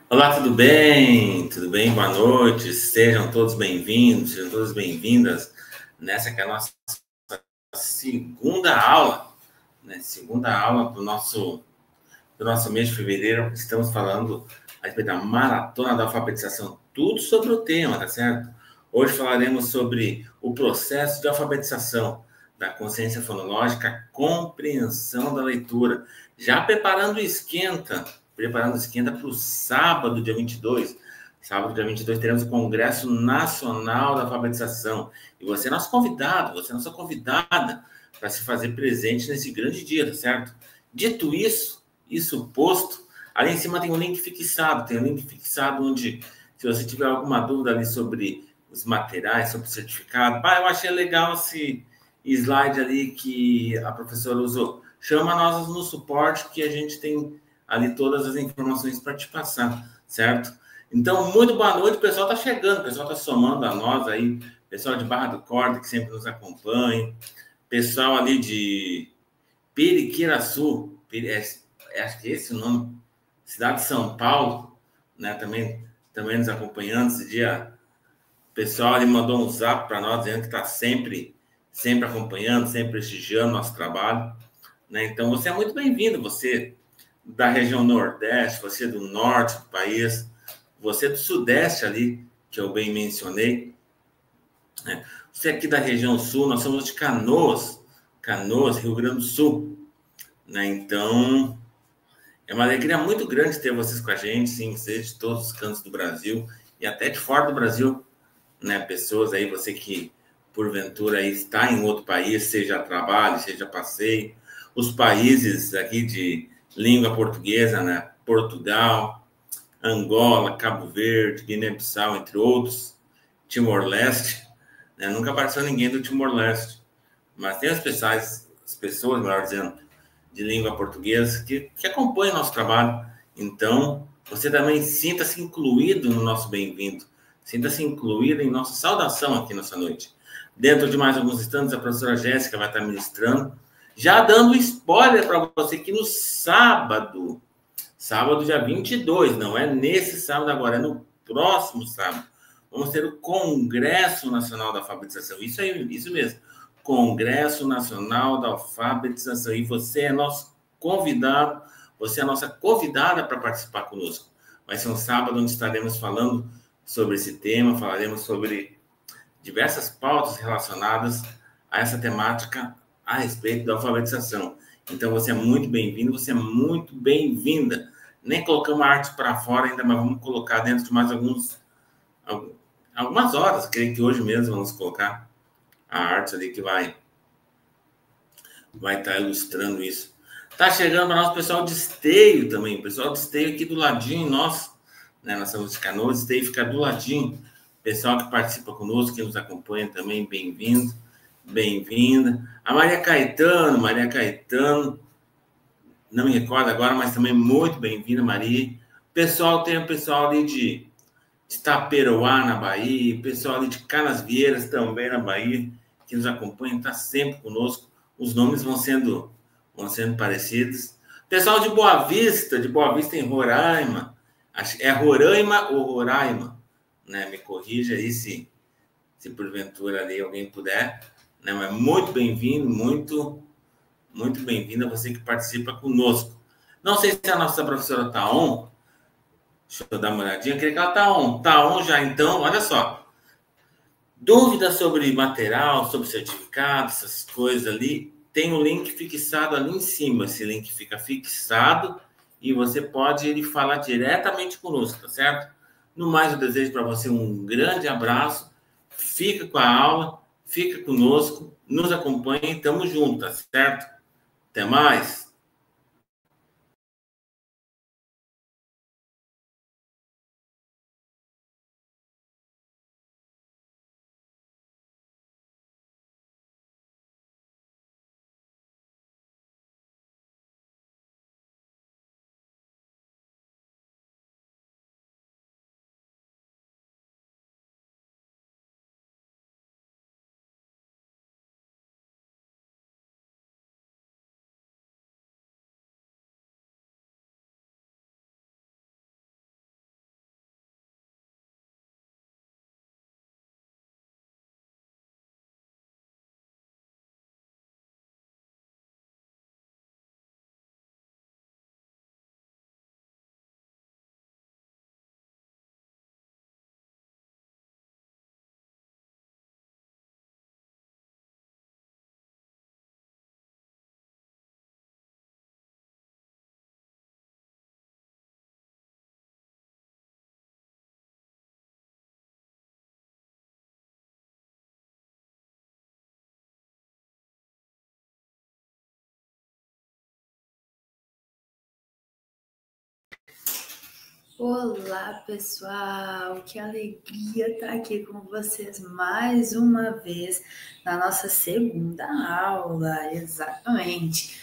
Olá, tudo bem? Tudo bem? Boa noite. Sejam todos bem-vindos, sejam todas bem-vindas nessa que é a nossa segunda aula, né? Segunda aula do nosso mês de fevereiro. Estamos falando a respeito da maratona da alfabetização, tudo sobre o tema, tá certo? Hoje falaremos sobre o processo de alfabetização, da consciência fonológica, a compreensão da leitura. Já preparando o esquenta para o sábado, dia 22. Sábado, dia 22, teremos o Congresso Nacional da Alfabetização. E você é nosso convidado, você é nossa convidada para se fazer presente nesse grande dia, tá certo? Dito isso posto, ali em cima tem um link fixado onde, se você tiver alguma dúvida ali sobre os materiais, sobre o certificado, eu achei legal esse slide ali que a professora usou. Chama nós no suporte que a gente tem ali todas as informações para te passar, certo? Então, muito boa noite, o pessoal está chegando, o pessoal está somando a nós aí, pessoal de Barra do Corda que sempre nos acompanha, pessoal ali de Periquiraçu, acho que é esse o nome, cidade de São Paulo, né? Também nos acompanhando esse dia. O pessoal ali mandou um zap para nós dizendo que está sempre acompanhando, sempre prestigiando nosso trabalho, né? Então você é muito bem-vindo, você da região Nordeste, você do Norte do país, você do Sudeste ali, que eu bem mencionei, né? Você aqui da região Sul, nós somos de Canoas, Rio Grande do Sul, né? Então é uma alegria muito grande ter vocês com a gente, sim, vocês de todos os cantos do Brasil e até de fora do Brasil, né? Pessoas aí, você que porventura aí está em outro país, seja a trabalho, seja a passeio, os países aqui de língua portuguesa, né? Portugal, Angola, Cabo Verde, Guiné-Bissau, entre outros, Timor-Leste, né? Nunca apareceu ninguém do Timor-Leste, mas tem as pessoas, melhor dizendo, de língua portuguesa que acompanham o nosso trabalho. Então, você também sinta-se incluído no nosso bem-vindo, sinta-se incluído em nossa saudação aqui nessa noite. Dentro de mais alguns instantes, a professora Jéssica vai estar ministrando, já dando spoiler para você que no sábado dia 22, não é nesse sábado agora, é no próximo sábado, vamos ter o Congresso Nacional da Alfabetização. Isso aí, isso mesmo. Congresso Nacional da Alfabetização. E você é nosso convidado, você é a nossa convidada para participar conosco. Vai ser um sábado onde estaremos falando sobre esse tema, falaremos sobre diversas pautas relacionadas a essa temática a respeito da alfabetização. Então, você é muito bem-vindo, você é muito bem-vinda. Nem colocamos a arte para fora ainda, mas vamos colocar dentro de mais algumas horas. Creio que hoje mesmo vamos colocar a arte ali que vai estar ilustrando isso. Tá chegando para nós o pessoal de Esteio também, o pessoal de Esteio aqui do ladinho, nós, né, nós somos de Canoas, Esteio fica do ladinho. Pessoal que participa conosco, que nos acompanha também, bem-vindo, bem-vinda. A Maria Caetano, não me recordo agora, mas também muito bem-vinda, Maria. Tem o pessoal ali de Itaperoá, na Bahia, pessoal ali de Canasvieiras, também na Bahia, que nos acompanha, está sempre conosco. Os nomes vão sendo parecidos. Pessoal de Boa Vista em Roraima, é Roraima ou Roraima, né? Me corrija aí se porventura ali alguém puder, né? Mas muito bem-vindo, muito bem-vindo a você que participa conosco. Não sei se a nossa professora está on, deixa eu dar uma olhadinha, creio que ela está on já então, olha só. Dúvidas sobre material, sobre certificado, essas coisas ali, tem o link fixado ali em cima. Esse link fica fixado e você pode ir falar diretamente conosco, tá certo? No mais, eu desejo para você um grande abraço. Fica com a aula, fica conosco, nos acompanhe, estamos juntos, tá certo? Até mais. Olá, pessoal! Que alegria estar aqui com vocês mais uma vez na nossa segunda aula, exatamente.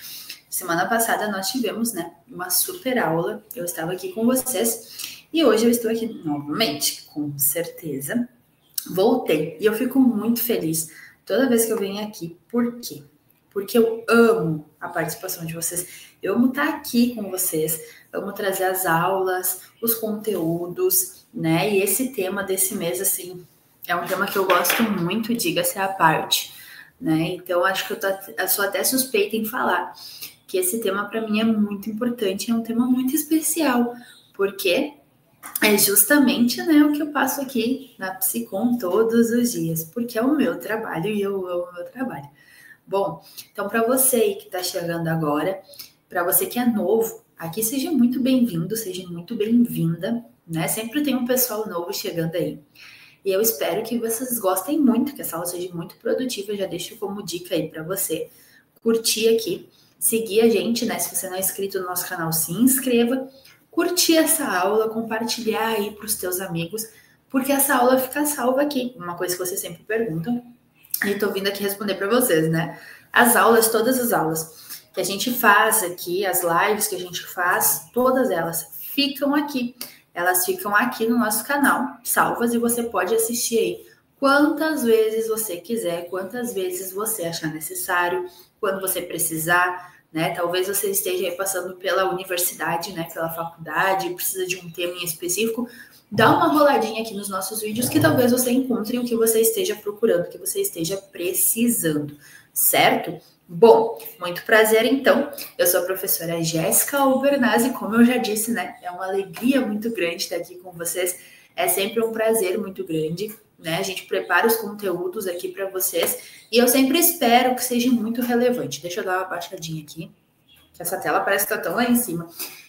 Semana passada nós tivemos, uma super aula. Eu estava aqui com vocês e hoje eu estou aqui novamente, com certeza. Voltei e eu fico muito feliz toda vez que eu venho aqui. Por quê? Porque eu amo a participação de vocês. Eu amo estar aqui com vocês, amo trazer as aulas, os conteúdos, né? E esse tema desse mês, assim, é um tema que eu gosto muito, diga-se à parte, né? Então, acho que eu sou até suspeita em falar que esse tema para mim é muito importante, é um tema muito especial, porque é justamente, o que eu passo aqui na Psicom todos os dias, porque é o meu trabalho e eu amo o meu trabalho. Bom, então para você aí que está chegando agora, para você que é novo, aqui seja muito bem-vindo, seja muito bem-vinda, né? Sempre tem um pessoal novo chegando aí. E eu espero que vocês gostem muito, que essa aula seja muito produtiva. Eu já deixo como dica aí para você curtir aqui, seguir a gente, né? Se você não é inscrito no nosso canal, se inscreva, curtir essa aula, compartilhar aí para os teus amigos, porque essa aula fica salva aqui. Uma coisa que vocês sempre perguntam, e tô vindo aqui responder para vocês, né? As aulas, todas as aulas que a gente faz aqui, as lives que a gente faz, todas elas ficam aqui. Elas ficam aqui no nosso canal, salvas, e você pode assistir aí quantas vezes você quiser, quantas vezes você achar necessário, quando você precisar, né? Talvez você esteja aí passando pela universidade, né? Pela faculdade, precisa de um tema em específico. Dá uma roladinha aqui nos nossos vídeos que talvez você encontre o que você esteja procurando, o que você esteja precisando, certo? Bom, muito prazer então. Eu sou a professora Jéssica Albernaz e como eu já disse, né, é uma alegria muito grande estar aqui com vocês. É sempre um prazer muito grande, né? A gente prepara os conteúdos aqui para vocês e eu sempre espero que seja muito relevante. Deixa eu dar uma baixadinha aqui, que essa tela parece que tá tão lá em cima.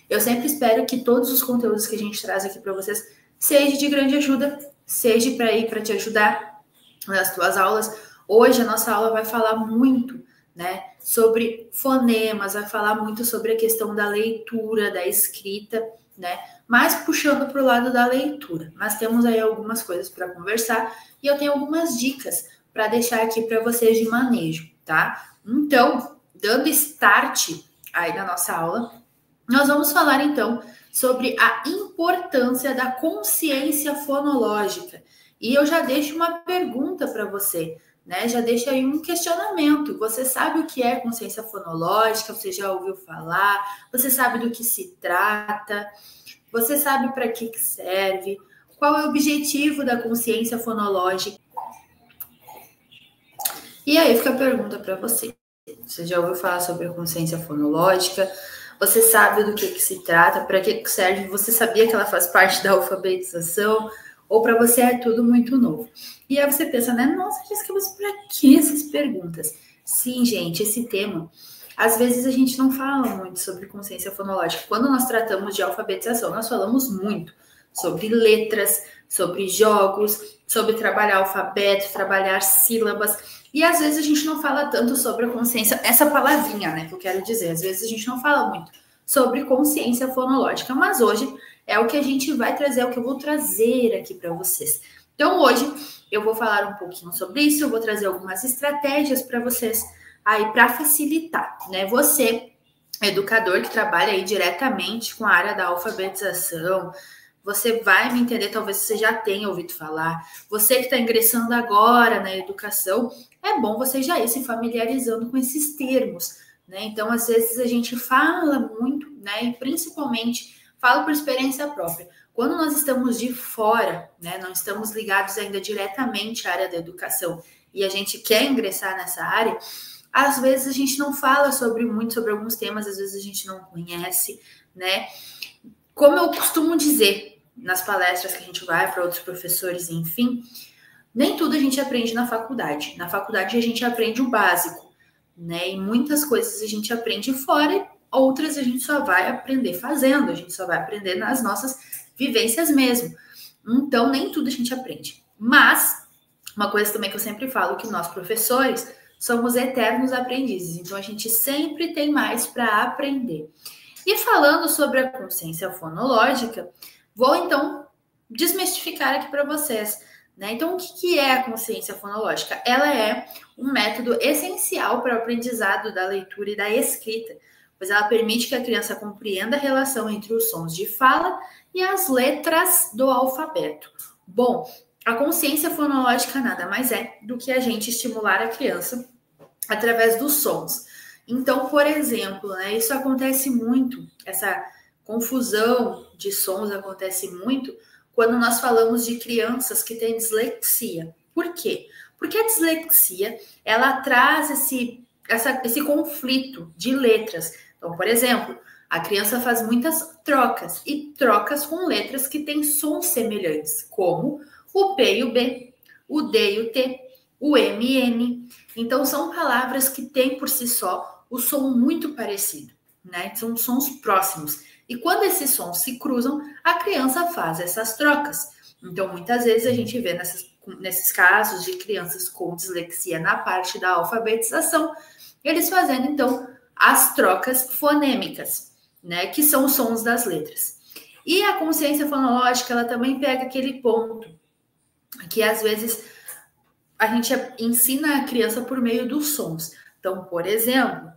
Eu sempre espero que todos os conteúdos que a gente traz aqui para vocês seja de grande ajuda, seja para te ajudar nas tuas aulas. Hoje a nossa aula vai falar muito, né, sobre fonemas, vai falar muito sobre a questão da leitura, da escrita, né, mais puxando para o lado da leitura. Mas temos aí algumas coisas para conversar e eu tenho algumas dicas para deixar aqui para vocês de manejo, tá? Então, dando start aí na nossa aula, nós vamos falar então sobre a importância da consciência fonológica. E eu já deixo uma pergunta para você, né? Já deixo aí um questionamento. Você sabe o que é consciência fonológica? Você já ouviu falar? Você sabe do que se trata? Você sabe para que serve? Qual é o objetivo da consciência fonológica? E aí fica a pergunta para você. Você já ouviu falar sobre a consciência fonológica? Você sabe do que se trata? Para que serve? Você sabia que ela faz parte da alfabetização? Ou para você é tudo muito novo? E aí você pensa, né? Nossa, Jéssica, mas para que essas perguntas? Sim, gente, esse tema, às vezes a gente não fala muito sobre consciência fonológica. Quando nós tratamos de alfabetização, nós falamos muito sobre letras, sobre jogos, sobre trabalhar alfabeto, trabalhar sílabas. E às vezes a gente não fala tanto sobre a consciência, essa palavrinha, né, que eu quero dizer. Às vezes a gente não fala muito sobre consciência fonológica, mas hoje é o que a gente vai trazer, é o que eu vou trazer aqui para vocês. Então hoje eu vou falar um pouquinho sobre isso, eu vou trazer algumas estratégias para vocês aí para facilitar, né? Você, educador que trabalha aí diretamente com a área da alfabetização, você vai me entender, talvez você já tenha ouvido falar. Você que está ingressando agora na educação, é bom você já ir se familiarizando com esses termos, né? Então, às vezes a gente fala muito, né? E principalmente, falo por experiência própria. Quando nós estamos de fora, né? Não estamos ligados ainda diretamente à área da educação e a gente quer ingressar nessa área, às vezes a gente não fala muito sobre alguns temas, às vezes a gente não conhece, né? Como eu costumo dizer nas palestras que a gente vai para outros professores, enfim, nem tudo a gente aprende na faculdade. Na faculdade a gente aprende o básico, né? E muitas coisas a gente aprende fora, outras a gente só vai aprender fazendo, a gente só vai aprender nas nossas vivências mesmo. Então, nem tudo a gente aprende. Mas, uma coisa também que eu sempre falo, que nós professores somos eternos aprendizes. Então, a gente sempre tem mais para aprender. E falando sobre a consciência fonológica, Vou, então, desmistificar aqui para vocês, né? Então, o que é a consciência fonológica? Ela é um método essencial para o aprendizado da leitura e da escrita, pois ela permite que a criança compreenda a relação entre os sons de fala e as letras do alfabeto. Bom, a consciência fonológica nada mais é do que a gente estimular a criança através dos sons. Então, por exemplo, né, isso acontece muito, essa confusão de sons acontece muito quando nós falamos de crianças que têm dislexia. Por quê? Porque a dislexia, ela traz esse conflito de letras. Então, por exemplo, a criança faz muitas trocas, e trocas com letras que têm sons semelhantes, como o P e o B, o D e o T, o M e N. Então, são palavras que têm por si só o som muito parecido, né? São sons próximos. E quando esses sons se cruzam, a criança faz essas trocas. Então, muitas vezes a gente vê nesses casos de crianças com dislexia na parte da alfabetização, eles fazendo, então, as trocas fonêmicas, né? Que são os sons das letras. E a consciência fonológica, ela também pega aquele ponto que, às vezes, a gente ensina a criança por meio dos sons. Então, por exemplo,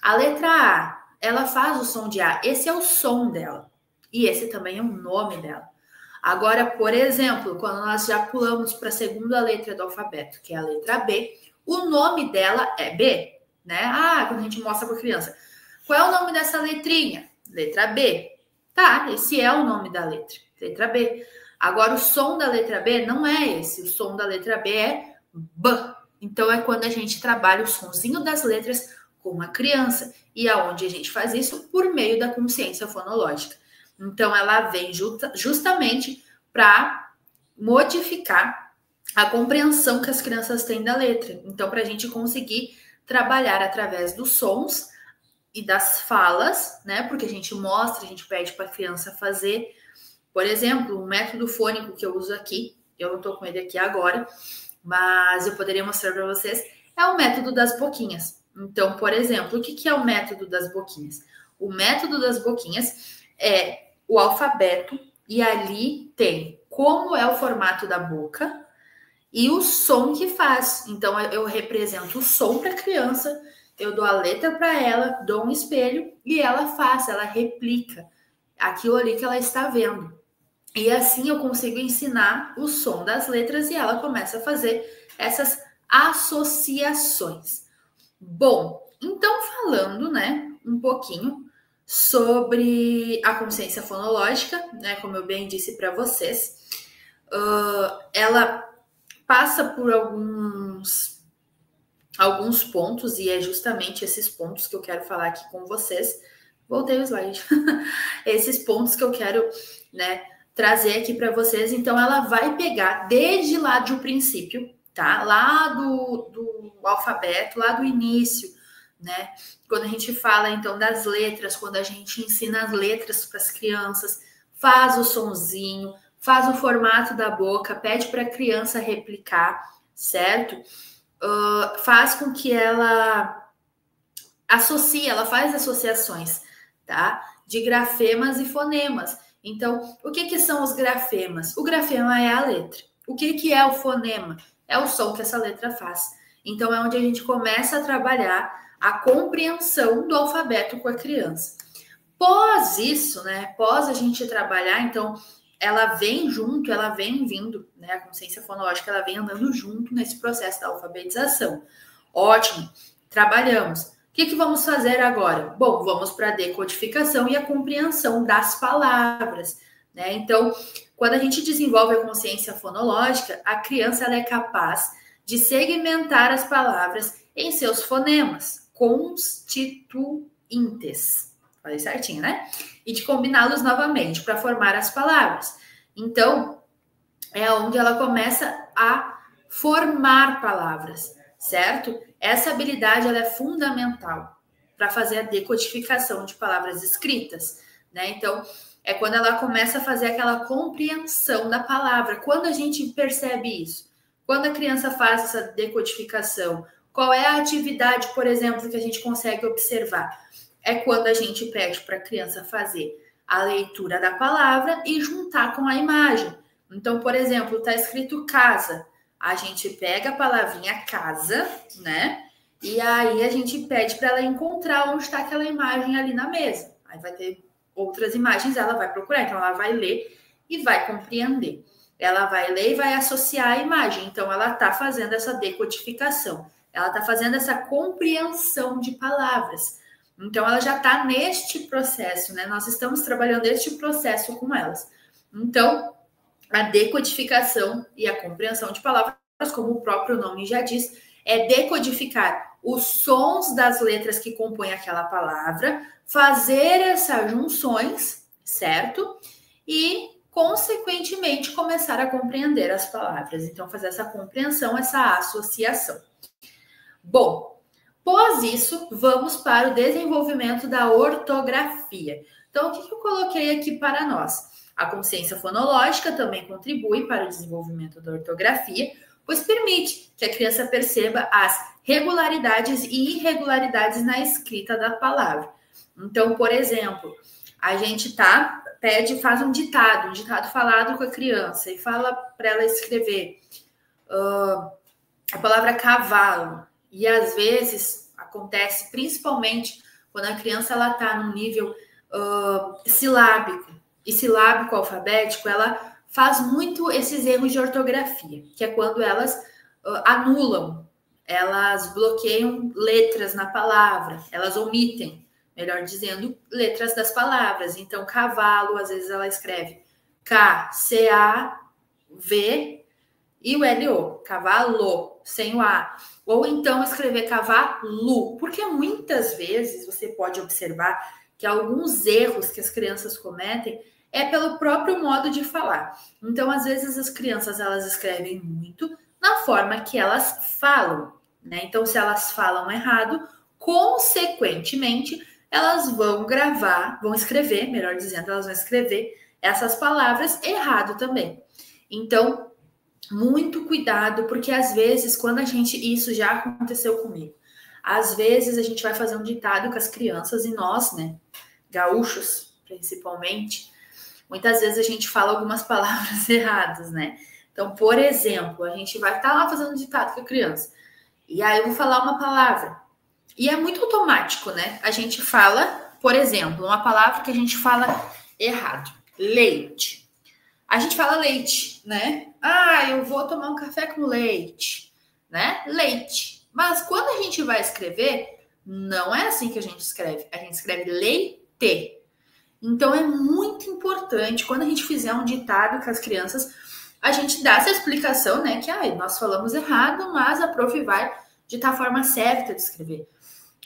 a letra A, ela faz o som de A. Esse é o som dela. E esse também é o nome dela. Agora, por exemplo, quando nós já pulamos para a segunda letra do alfabeto, que é a letra B, o nome dela é B, né? Quando a gente mostra para a criança, qual é o nome dessa letrinha? Letra B. Tá, esse é o nome da letra B. Agora, o som da letra B não é esse. O som da letra B é B. Então, é quando a gente trabalha o sonzinho das letras com a criança. E aonde a gente faz isso? Por meio da consciência fonológica. Então, ela vem justamente para modificar a compreensão que as crianças têm da letra. Então, para a gente conseguir trabalhar através dos sons e das falas, né? Porque a gente mostra, a gente pede para a criança fazer. Por exemplo, um método fônico que eu uso aqui, eu não estou com ele aqui agora, mas eu poderia mostrar para vocês, é o método das boquinhas. Então, por exemplo, o que é o método das boquinhas? O método das boquinhas é o alfabeto, e ali tem como é o formato da boca e o som que faz. Então, eu represento o som para a criança, eu dou a letra para ela, dou um espelho e ela faz, ela replica aquilo ali que ela está vendo. E assim eu consigo ensinar o som das letras e ela começa a fazer essas associações. Bom, então falando, né, um pouquinho sobre a consciência fonológica, né, como eu bem disse para vocês, ela passa por alguns pontos, e é justamente esses pontos que eu quero falar aqui com vocês. Voltei o slide. Esses pontos que eu quero, né, trazer aqui para vocês. Então, ela vai pegar desde lá do princípio, tá? Lá do alfabeto, lá do início, né? Quando a gente fala, então, das letras, quando a gente ensina as letras para as crianças, faz o sonzinho, faz o formato da boca, pede para a criança replicar, certo? Faz com que ela associe, ela faz associações, tá? De grafemas e fonemas. Então, o que são os grafemas? O grafema é a letra. O que é o fonema? É o som que essa letra faz. Então, é onde a gente começa a trabalhar a compreensão do alfabeto com a criança. Pós isso, né? Pós a gente trabalhar, então, ela vem junto, ela vem vindo, né? A consciência fonológica, ela vem andando junto nesse processo da alfabetização. Ótimo, trabalhamos. O que vamos fazer agora? Bom, vamos para a decodificação e a compreensão das palavras, né? Então, quando a gente desenvolve a consciência fonológica, a criança ela é capaz de segmentar as palavras em seus fonemas constituintes. Falei certinho, né? E de combiná-los novamente para formar as palavras. Então, é onde ela começa a formar palavras, certo? Essa habilidade ela é fundamental para fazer a decodificação de palavras escritas, né? Então, é quando ela começa a fazer aquela compreensão da palavra. Quando a gente percebe isso? Quando a criança faz essa decodificação, qual é a atividade, por exemplo, que a gente consegue observar? É quando a gente pede para a criança fazer a leitura da palavra e juntar com a imagem. Então, por exemplo, está escrito casa. A gente pega a palavrinha casa, né? E aí a gente pede para ela encontrar onde está aquela imagem ali na mesa. Aí vai ter outras imagens, ela vai procurar. Então, ela vai ler e vai compreender. Ela vai ler e vai associar a imagem. Então, ela está fazendo essa decodificação. Ela está fazendo essa compreensão de palavras. Então, ela já está neste processo, né? Nós estamos trabalhando este processo com elas. Então, a decodificação e a compreensão de palavras, como o próprio nome já diz, é decodificar os sons das letras que compõem aquela palavra, fazer essas junções, certo? E, consequentemente, começar a compreender as palavras. Então, fazer essa compreensão, essa associação. Bom, após isso, vamos para o desenvolvimento da ortografia. Então, o que eu coloquei aqui para nós? A consciência fonológica também contribui para o desenvolvimento da ortografia, pois permite que a criança perceba as regularidades e irregularidades na escrita da palavra. Então, por exemplo, a gente faz um ditado falado com a criança e fala para ela escrever a palavra cavalo. E às vezes acontece, principalmente quando a criança está num nível silábico e silábico alfabético, ela faz muito esses erros de ortografia, que é quando elas anulam, elas bloqueiam letras na palavra, elas omitem, melhor dizendo, letras das palavras. Então, cavalo, às vezes ela escreve K-C-A-V e o L-O, cavalo, sem o A. Ou então escrever cavalo, porque muitas vezes você pode observar que alguns erros que as crianças cometem é pelo próprio modo de falar. Então, às vezes, as crianças, elas escrevem muito na forma que elas falam, né? Então, se elas falam errado, consequentemente, elas vão escrever, melhor dizendo, elas vão escrever essas palavras errado também. Então, muito cuidado, porque às vezes, isso já aconteceu comigo, às vezes a gente vai fazer um ditado com as crianças e nós, né, gaúchos, principalmente, muitas vezes a gente fala algumas palavras erradas, né? Então, por exemplo, a gente vai estar lá fazendo um ditado com a criança. E aí eu vou falar uma palavra. E é muito automático, né? A gente fala, por exemplo, uma palavra que a gente fala errado. Leite. A gente fala leite, né? Eu vou tomar um café com leite, né? Leite. Mas quando a gente vai escrever, não é assim que a gente escreve. A gente escreve leite. Então, é muito importante, quando a gente fizer um ditado com as crianças, a gente dá essa explicação, né? Que nós falamos errado, mas a prof vai ditar a forma certa de escrever.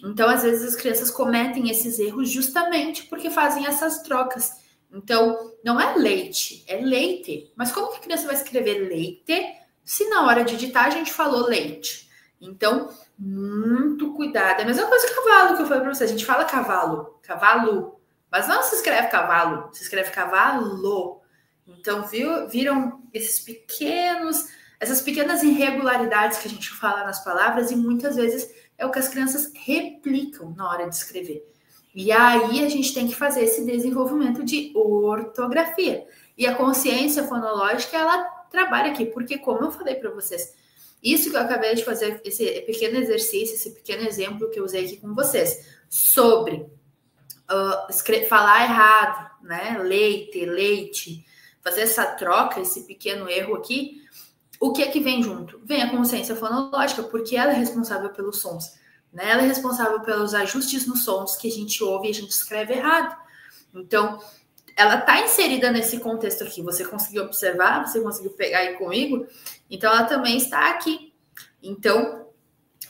Então, às vezes, as crianças cometem esses erros justamente porque fazem essas trocas. Então, não é leite, é leite. Mas como que a criança vai escrever leite se na hora de digitar a gente falou leite? Então, muito cuidado. É a mesma coisa que cavalo que eu falei para vocês. A gente fala cavalo. Mas não se escreve cavalo, se escreve cavalo. Então, viram essas pequenas irregularidades que a gente fala nas palavras e muitas vezes é o que as crianças replicam na hora de escrever. E aí a gente tem que fazer esse desenvolvimento de ortografia. E a consciência fonológica, ela trabalha aqui, porque como eu falei para vocês, isso que eu acabei de fazer, esse pequeno exercício, esse pequeno exemplo que eu usei aqui com vocês, sobre falar errado, né? Leite, fazer essa troca, esse pequeno erro aqui, o que é que vem junto? Vem a consciência fonológica, porque ela é responsável pelos sons, né? Ela é responsável pelos ajustes nos sons que a gente ouve e a gente escreve errado. Então, ela está inserida nesse contexto aqui. Você conseguiu observar? Você conseguiu pegar aí comigo? Então, ela também está aqui. Então,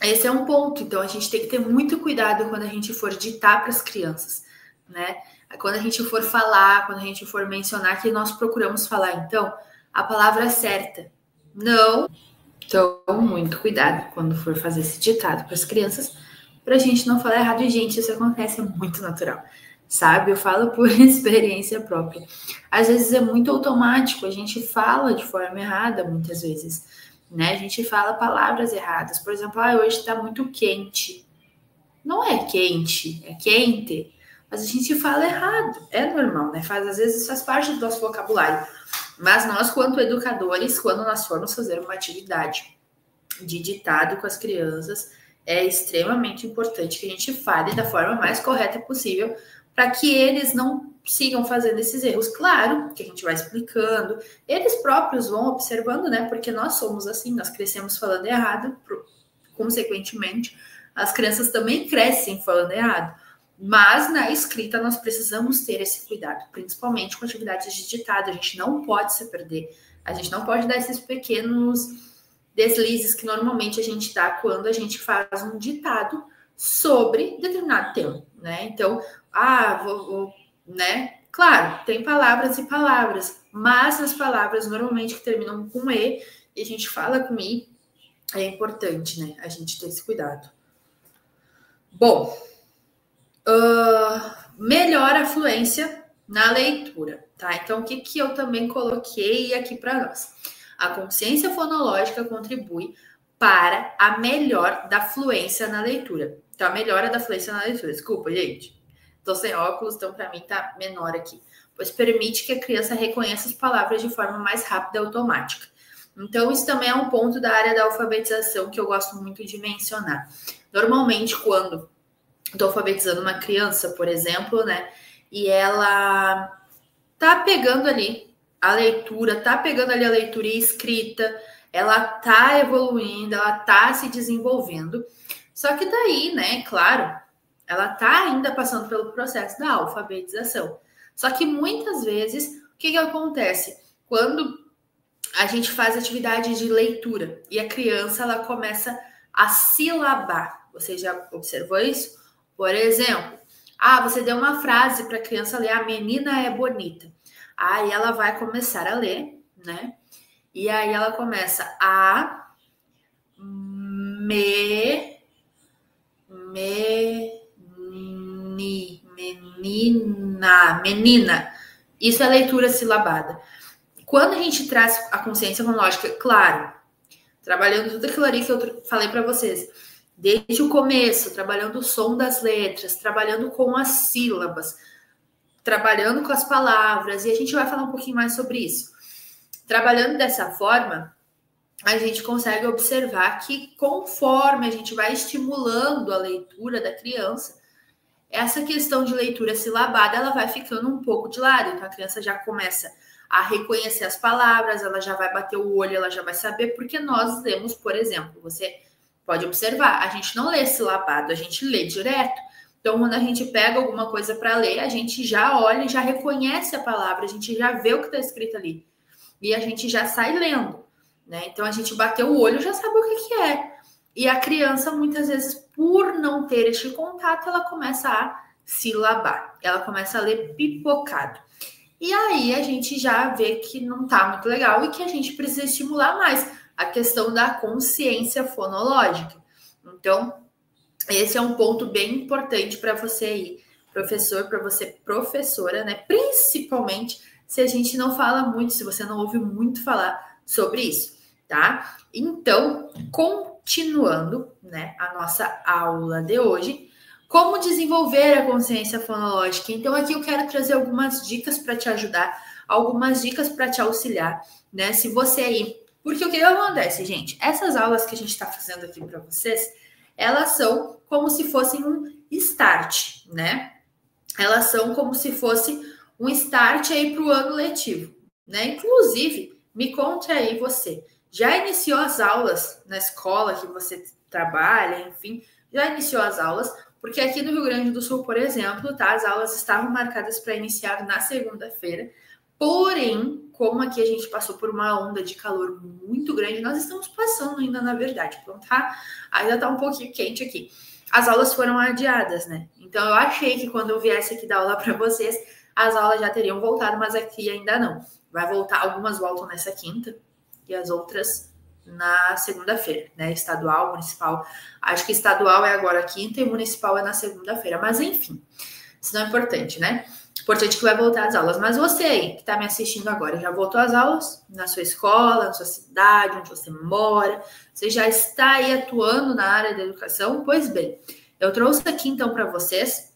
esse é um ponto. Então, a gente tem que ter muito cuidado quando a gente for ditar para as crianças, né? Quando a gente for falar, quando a gente for mencionar, que nós procuramos falar, então, a palavra certa. Não. Então, muito cuidado quando for fazer esse ditado para as crianças, para a gente não falar errado. E, gente, isso acontece, é muito natural, sabe? Eu falo por experiência própria. Às vezes é muito automático, a gente fala de forma errada, muitas vezes, né? A gente fala palavras erradas. Por exemplo, hoje está muito quente. Não é quente, é quente. mas a gente fala errado. É normal, né? Às vezes faz parte do nosso vocabulário. Mas nós, quanto educadores, quando nós formos fazer uma atividade de ditado com as crianças, é extremamente importante que a gente fale da forma mais correta possível para que eles não sigam fazendo esses erros. Claro que a gente vai explicando, eles próprios vão observando, né? Porque nós somos assim, nós crescemos falando errado, consequentemente, as crianças também crescem falando errado. Mas na escrita nós precisamos ter esse cuidado, principalmente com atividades de ditado. A gente não pode se perder, a gente não pode dar esses pequenos deslizes que normalmente a gente dá quando a gente faz um ditado sobre determinado tema, né? Então, né? Claro, tem palavras e palavras, mas as palavras normalmente que terminam com E e a gente fala com I, é importante, né? A gente ter esse cuidado. Bom, melhora a fluência na leitura, tá? Então, o que eu também coloquei aqui para nós? A consciência fonológica contribui para a melhora da fluência na leitura. Então, a melhora da fluência na leitura. Desculpa, gente. Tô sem óculos, então para mim tá menor aqui. Pois permite que a criança reconheça as palavras de forma mais rápida e automática. Então, isso também é um ponto da área da alfabetização que eu gosto muito de mencionar. Normalmente, quando estou alfabetizando uma criança, por exemplo, né, e ela tá pegando ali a leitura, tá pegando ali a leitura e escrita, ela tá evoluindo, ela tá se desenvolvendo. Só que daí, né, claro, ela tá ainda passando pelo processo da alfabetização. Só que muitas vezes, o que acontece? Quando a gente faz atividade de leitura e a criança, ela começa a silabar. Você já observou isso? Por exemplo, você deu uma frase para a criança ler, a menina é bonita. Aí ela vai começar a ler, né? E aí ela começa menina. Isso é leitura silabada. Quando a gente traz a consciência fonológica, claro, trabalhando tudo aquilo ali que eu falei para vocês, desde o começo, trabalhando o som das letras, trabalhando com as sílabas, trabalhando com as palavras, e a gente vai falar um pouquinho mais sobre isso. Trabalhando dessa forma, a gente consegue observar que conforme a gente vai estimulando a leitura da criança, essa questão de leitura silabada, ela vai ficando um pouco de lado. Então, a criança já começa a reconhecer as palavras, ela já vai bater o olho, ela já vai saber, porque nós lemos, por exemplo, você pode observar, a gente não lê silabado, a gente lê direto. Então, quando a gente pega alguma coisa para ler, a gente já olha e já reconhece a palavra, a gente já vê o que está escrito ali. E a gente já sai lendo, né? Então, a gente bateu o olho, já sabe o que é. E a criança, muitas vezes, por não ter este contato, ela começa a silabar. Ela começa a ler pipocado. E aí, a gente já vê que não tá muito legal e que a gente precisa estimular mais a questão da consciência fonológica. Então, esse é um ponto bem importante para você aí, professor, para você, professora, né? Principalmente se a gente não fala muito, se você não ouve muito falar sobre isso, tá? Então, continuando, né, a nossa aula de hoje, como desenvolver a consciência fonológica. Então, aqui eu quero trazer algumas dicas para te ajudar, algumas dicas para te auxiliar, né? Se você aí... Porque o que acontece, gente? Essas aulas que a gente está fazendo aqui para vocês, elas são como se fossem um start, né? Elas são como se fosse um start aí para o ano letivo, né? Inclusive, me conte aí você, já iniciou as aulas na escola que você trabalha, enfim, já iniciou as aulas? Porque aqui no Rio Grande do Sul, por exemplo, tá? As aulas estavam marcadas para iniciar na segunda-feira, porém, como aqui a gente passou por uma onda de calor muito grande, nós estamos passando ainda, na verdade, então tá? Ainda tá um pouquinho quente aqui. As aulas foram adiadas, né? Então eu achei que quando eu viesse aqui dar aula para vocês, as aulas já teriam voltado, mas aqui ainda não. Vai voltar, algumas voltam nessa quinta e as outras na segunda-feira, né? Estadual, municipal. Acho que estadual é agora a quinta e municipal é na segunda-feira. Mas enfim, isso não é importante, né? Importante que vai voltar às aulas. Mas você aí, que está me assistindo agora, já voltou às aulas? Na sua escola, na sua cidade, onde você mora? Você já está aí atuando na área da educação? Pois bem, eu trouxe aqui então para vocês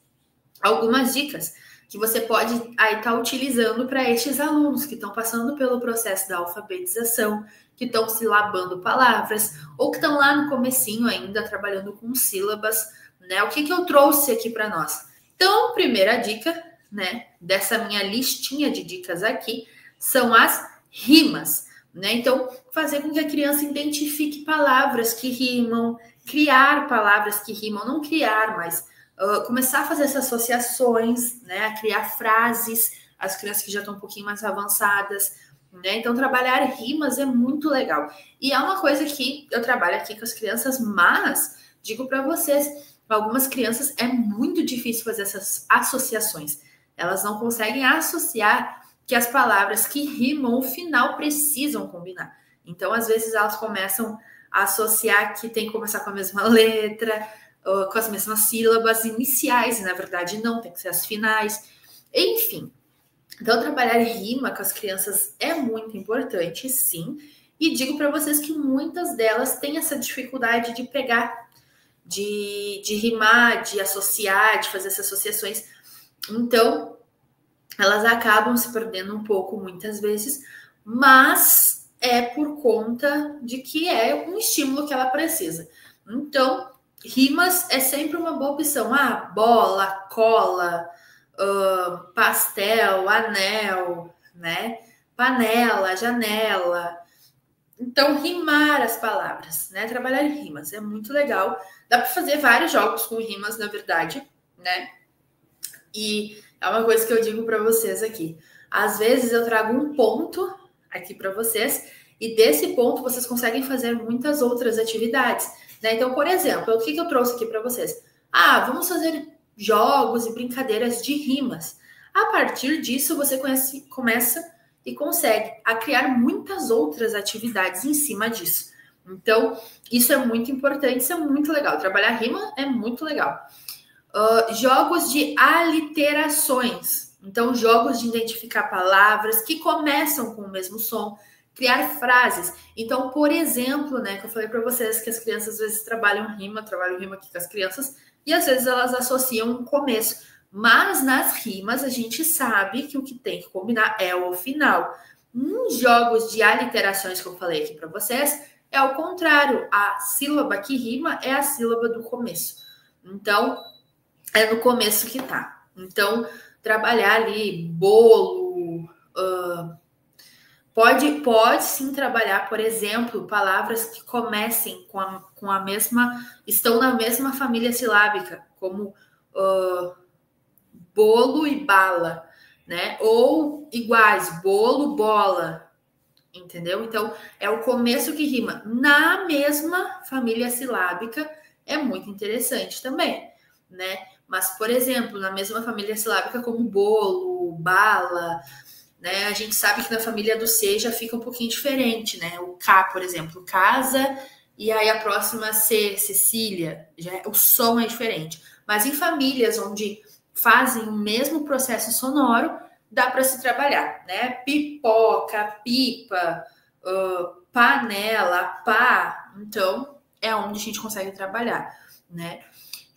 algumas dicas que você pode aí estar utilizando para estes alunos que estão passando pelo processo da alfabetização, que estão silabando palavras, ou que estão lá no comecinho ainda trabalhando com sílabas, né? O que eu trouxe aqui para nós? Então, primeira dica, né, dessa minha listinha de dicas aqui, são as rimas, né? Então, fazer com que a criança identifique palavras que rimam, criar palavras que rimam, não criar, mas começar a fazer essas associações, né? A criar frases, as crianças que já estão um pouquinho mais avançadas, né? Então, trabalhar rimas é muito legal. E é uma coisa que eu trabalho aqui com as crianças, mas digo para vocês, algumas crianças é muito difícil fazer essas associações. Elas não conseguem associar que as palavras que rimam, o final precisam combinar. Então, às vezes, elas começam a associar que tem que começar com a mesma letra, com as mesmas sílabas iniciais, e na verdade não, tem que ser as finais. Enfim, então trabalhar rima com as crianças é muito importante, sim. E digo para vocês que muitas delas têm essa dificuldade de pegar, de rimar, de associar, de fazer essas associações. Então, elas acabam se perdendo um pouco muitas vezes, mas é por conta de que é um estímulo que ela precisa. Então, rimas é sempre uma boa opção. Ah, bola, cola, pastel, anel, né? Panela, janela. Então, rimar as palavras, né? Trabalhar em rimas é muito legal. Dá para fazer vários jogos com rimas, na verdade, né? E é uma coisa que eu digo para vocês aqui. Às vezes eu trago um ponto aqui para vocês e desse ponto vocês conseguem fazer muitas outras atividades, né? Então, por exemplo, o que eu trouxe aqui para vocês? Ah, vamos fazer jogos e brincadeiras de rimas. A partir disso, você começa e consegue a criar muitas outras atividades em cima disso. Então, isso é muito importante, isso é muito legal. Trabalhar rima é muito legal. Jogos de aliterações. Então, jogos de identificar palavras que começam com o mesmo som, criar frases. Então, por exemplo, né, que eu falei para vocês que as crianças às vezes trabalham rima aqui com as crianças, e às vezes elas associam um começo. Mas nas rimas a gente sabe que o que tem que combinar é o final. Nos jogos de aliterações que eu falei aqui para vocês, é o contrário. A sílaba que rima é a sílaba do começo. Então, é no começo que tá. Então, trabalhar ali bolo, pode sim trabalhar, por exemplo, palavras que comecem com a mesma, estão na mesma família silábica, como bolo e bala, né? Ou iguais, bolo, bola, entendeu? Então, é o começo que rima na mesma família silábica, é muito interessante também, né? Mas, por exemplo, na mesma família silábica como bolo, bala, né? A gente sabe que na família do C já fica um pouquinho diferente, né? O K, por exemplo, casa, e aí a próxima C, Cecília, o som é diferente. Mas em famílias onde fazem o mesmo processo sonoro, dá para se trabalhar, né? Pipoca, pipa, panela, pá. Então, é onde a gente consegue trabalhar, né?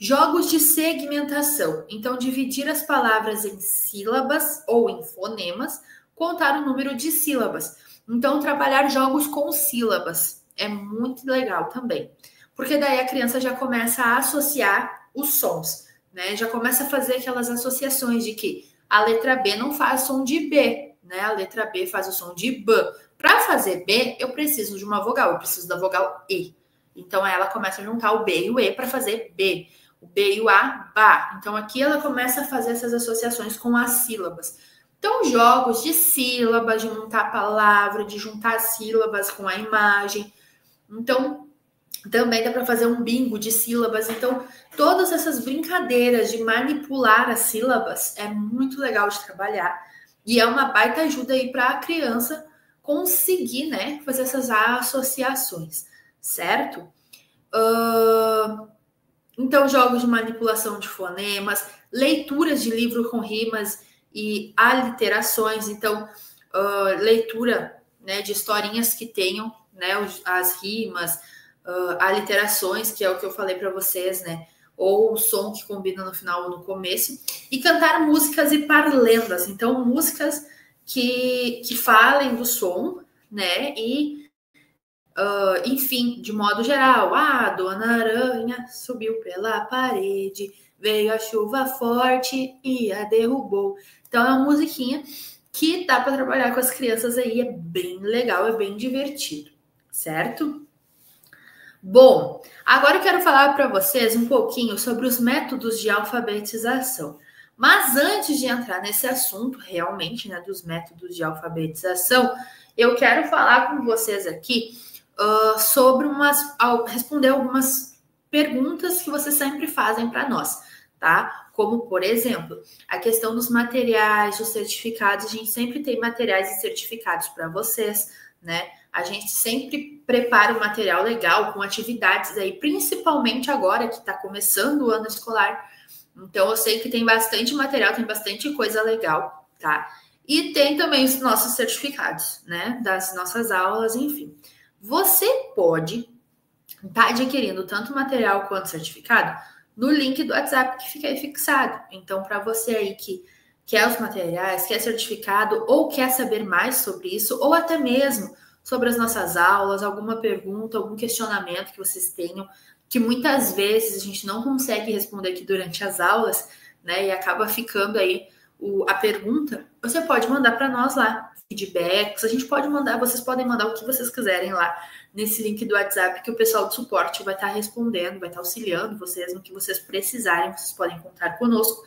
Jogos de segmentação. Então, dividir as palavras em sílabas ou em fonemas, contar o número de sílabas. Então, trabalhar jogos com sílabas é muito legal também. Porque daí a criança já começa a associar os sons, né? Já começa a fazer aquelas associações de que a letra B não faz som de B, né? A letra B faz o som de B. Para fazer B, eu preciso de uma vogal, eu preciso da vogal E. Então, ela começa a juntar o B e o E para fazer B. O B e o A, Bá. Então, aqui ela começa a fazer essas associações com as sílabas. Então, jogos de sílabas, de montar a palavra, de juntar sílabas com a imagem. Então, também dá para fazer um bingo de sílabas. Então, todas essas brincadeiras de manipular as sílabas é muito legal de trabalhar. E é uma baita ajuda aí para a criança conseguir, né, fazer essas associações, certo? Então, jogos de manipulação de fonemas, leituras de livro com rimas e aliterações. Então, leitura, né, de historinhas que tenham, né, as rimas, aliterações, que é o que eu falei para vocês, né? ou o som que combina no final ou no começo, e cantar músicas e parlendas, então músicas que falem do som, né, e enfim, de modo geral, a Dona Aranha subiu pela parede, veio a chuva forte e a derrubou. Então é uma musiquinha que dá para trabalhar com as crianças aí, é bem legal, é bem divertido, certo? Bom, agora eu quero falar para vocês um pouquinho sobre os métodos de alfabetização. Mas antes de entrar nesse assunto, realmente, né, dos métodos de alfabetização, eu quero falar com vocês aqui sobre responder algumas perguntas que vocês sempre fazem para nós, tá? Como, por exemplo, a questão dos materiais, dos certificados. A gente sempre tem materiais e certificados para vocês, né? A gente sempre prepara um material legal com atividades aí, principalmente agora que está começando o ano escolar. Então, eu sei que tem bastante material, tem bastante coisa legal, tá? E tem também os nossos certificados, né? Das nossas aulas, enfim. Você pode estar adquirindo tanto material quanto certificado no link do WhatsApp que fica aí fixado. Então, para você aí que quer os materiais, quer certificado ou quer saber mais sobre isso, ou até mesmo sobre as nossas aulas, alguma pergunta, algum questionamento que vocês tenham, que muitas vezes a gente não consegue responder aqui durante as aulas, né? E acaba ficando aí a pergunta, você pode mandar para nós lá, feedbacks, a gente pode mandar, vocês podem mandar o que vocês quiserem lá nesse link do WhatsApp que o pessoal do suporte vai estar respondendo, vai estar auxiliando vocês no que vocês precisarem, vocês podem contar conosco.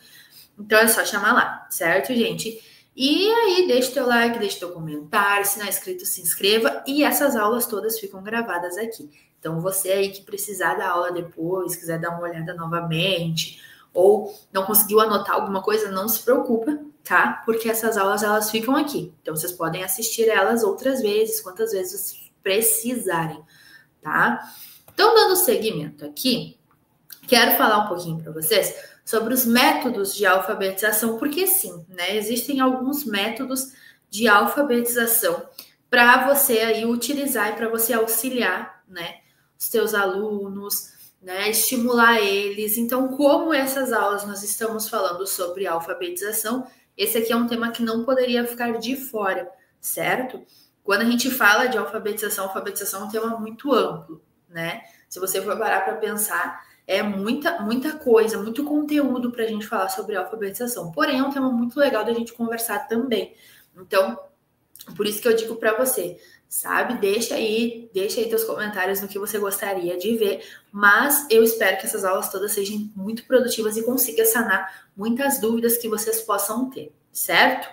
Então é só chamar lá, certo, gente? E aí, deixa o teu like, deixa o teu comentário, se não é inscrito, se inscreva. E essas aulas todas ficam gravadas aqui. Então, você aí que precisar da aula depois, quiser dar uma olhada novamente, ou não conseguiu anotar alguma coisa, não se preocupa, tá? Porque essas aulas, elas ficam aqui. Então, vocês podem assistir elas outras vezes, quantas vezes precisarem, tá? Então, dando seguimento aqui, quero falar um pouquinho para vocês sobre os métodos de alfabetização, porque sim, né? Existem alguns métodos de alfabetização para você aí utilizar e para você auxiliar, né, os teus alunos, né, estimular eles. Então, como essas aulas nós estamos falando sobre alfabetização, esse aqui é um tema que não poderia ficar de fora, certo? Quando a gente fala de alfabetização é um tema muito amplo, né? Se você for parar para pensar, é muita coisa, muito conteúdo para a gente falar sobre alfabetização. Porém, é um tema muito legal da gente conversar também. Então, por isso que eu digo para você, sabe? Deixa aí teus comentários no que você gostaria de ver. Mas eu espero que essas aulas todas sejam muito produtivas e consiga sanar muitas dúvidas que vocês possam ter, certo?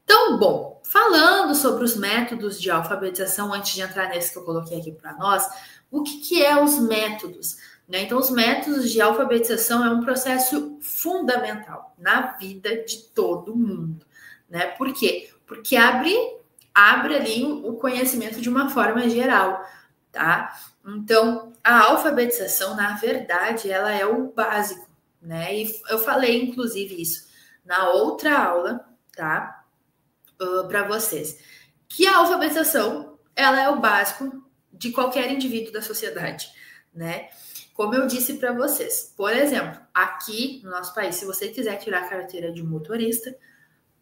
Então, bom, falando sobre os métodos de alfabetização, antes de entrar nesse que eu coloquei aqui para nós, o que é os métodos? Né? Então, os métodos de alfabetização é um processo fundamental na vida de todo mundo. Né? Por quê? Porque abre ali o conhecimento de uma forma geral. Tá? Então, a alfabetização, na verdade, ela é o básico. Né? E eu falei, inclusive, isso na outra aula, tá? Para vocês. Que a alfabetização, ela é o básico de qualquer indivíduo da sociedade. Né? Como eu disse para vocês, por exemplo, aqui no nosso país, se você quiser tirar a carteira de motorista,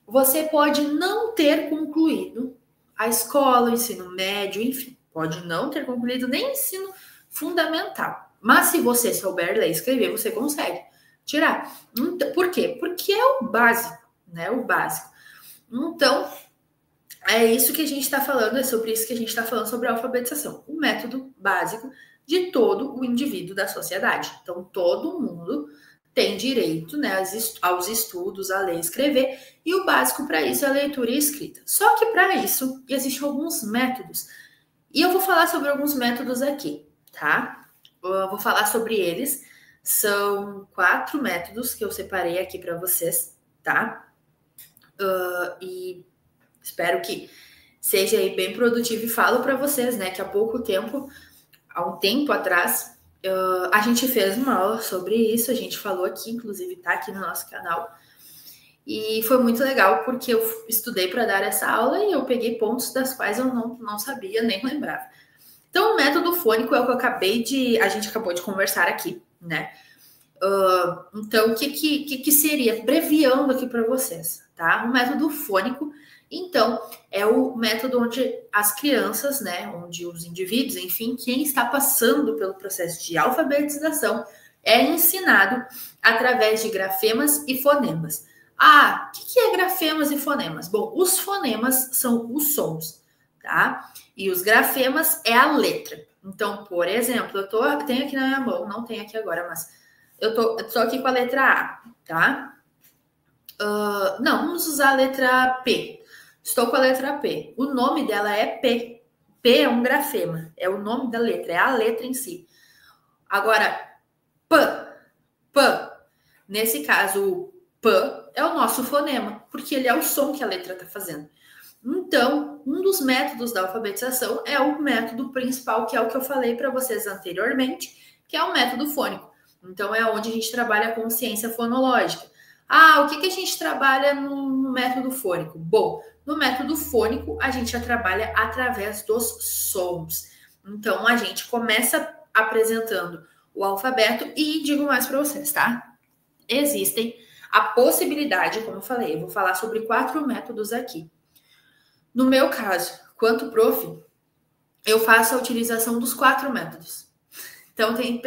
você pode não ter concluído a escola, o ensino médio, enfim, pode não ter concluído nem ensino fundamental. Mas se você souber ler e escrever, você consegue tirar. Por quê? Porque é o básico, né? O básico. Então, é isso que a gente está falando, é sobre isso que a gente está falando sobre a alfabetização. O método básico de todo o indivíduo da sociedade. Então, todo mundo tem direito, né, aos estudos, a ler e escrever, e o básico para isso é a leitura e escrita. Só que para isso existem alguns métodos, e eu vou falar sobre alguns métodos aqui, tá? Eu vou falar sobre eles, são 4 métodos que eu separei aqui para vocês, tá? E espero que seja aí bem produtivo e falo para vocês, né, que há um tempo atrás, a gente fez uma aula sobre isso, a gente falou aqui, inclusive tá aqui no nosso canal, e foi muito legal porque eu estudei para dar essa aula e eu peguei pontos das quais eu não sabia, nem lembrava. Então, o método fônico é o que a gente acabou de conversar aqui, né? Então, o que seria? Abreviando aqui para vocês, tá? O método fônico, então, é o método onde as crianças, né, onde os indivíduos, enfim, quem está passando pelo processo de alfabetização é ensinado através de grafemas e fonemas. Ah, o que é grafemas e fonemas? Bom, os fonemas são os sons, tá? E os grafemas é a letra. Então, por exemplo, tenho aqui na minha mão, não tenho aqui agora, mas eu tô aqui com a letra A, tá? Não, vamos usar a letra P. Estou com a letra P. O nome dela é P. P é um grafema, é o nome da letra, é a letra em si. Agora, P. Nesse caso, o P é o nosso fonema, porque ele é o som que a letra está fazendo. Então, um dos métodos da alfabetização é o método principal, que é o que eu falei para vocês anteriormente, que é o método fônico. Então, é onde a gente trabalha a consciência fonológica. Ah, o que a gente trabalha no método fônico? Bom, no método fônico, a gente já trabalha através dos sons. Então, a gente começa apresentando o alfabeto e digo mais para vocês, tá? Existem a possibilidade, como eu falei, eu vou falar sobre 4 métodos aqui. No meu caso, quanto prof, eu faço a utilização dos 4 métodos. Então, tem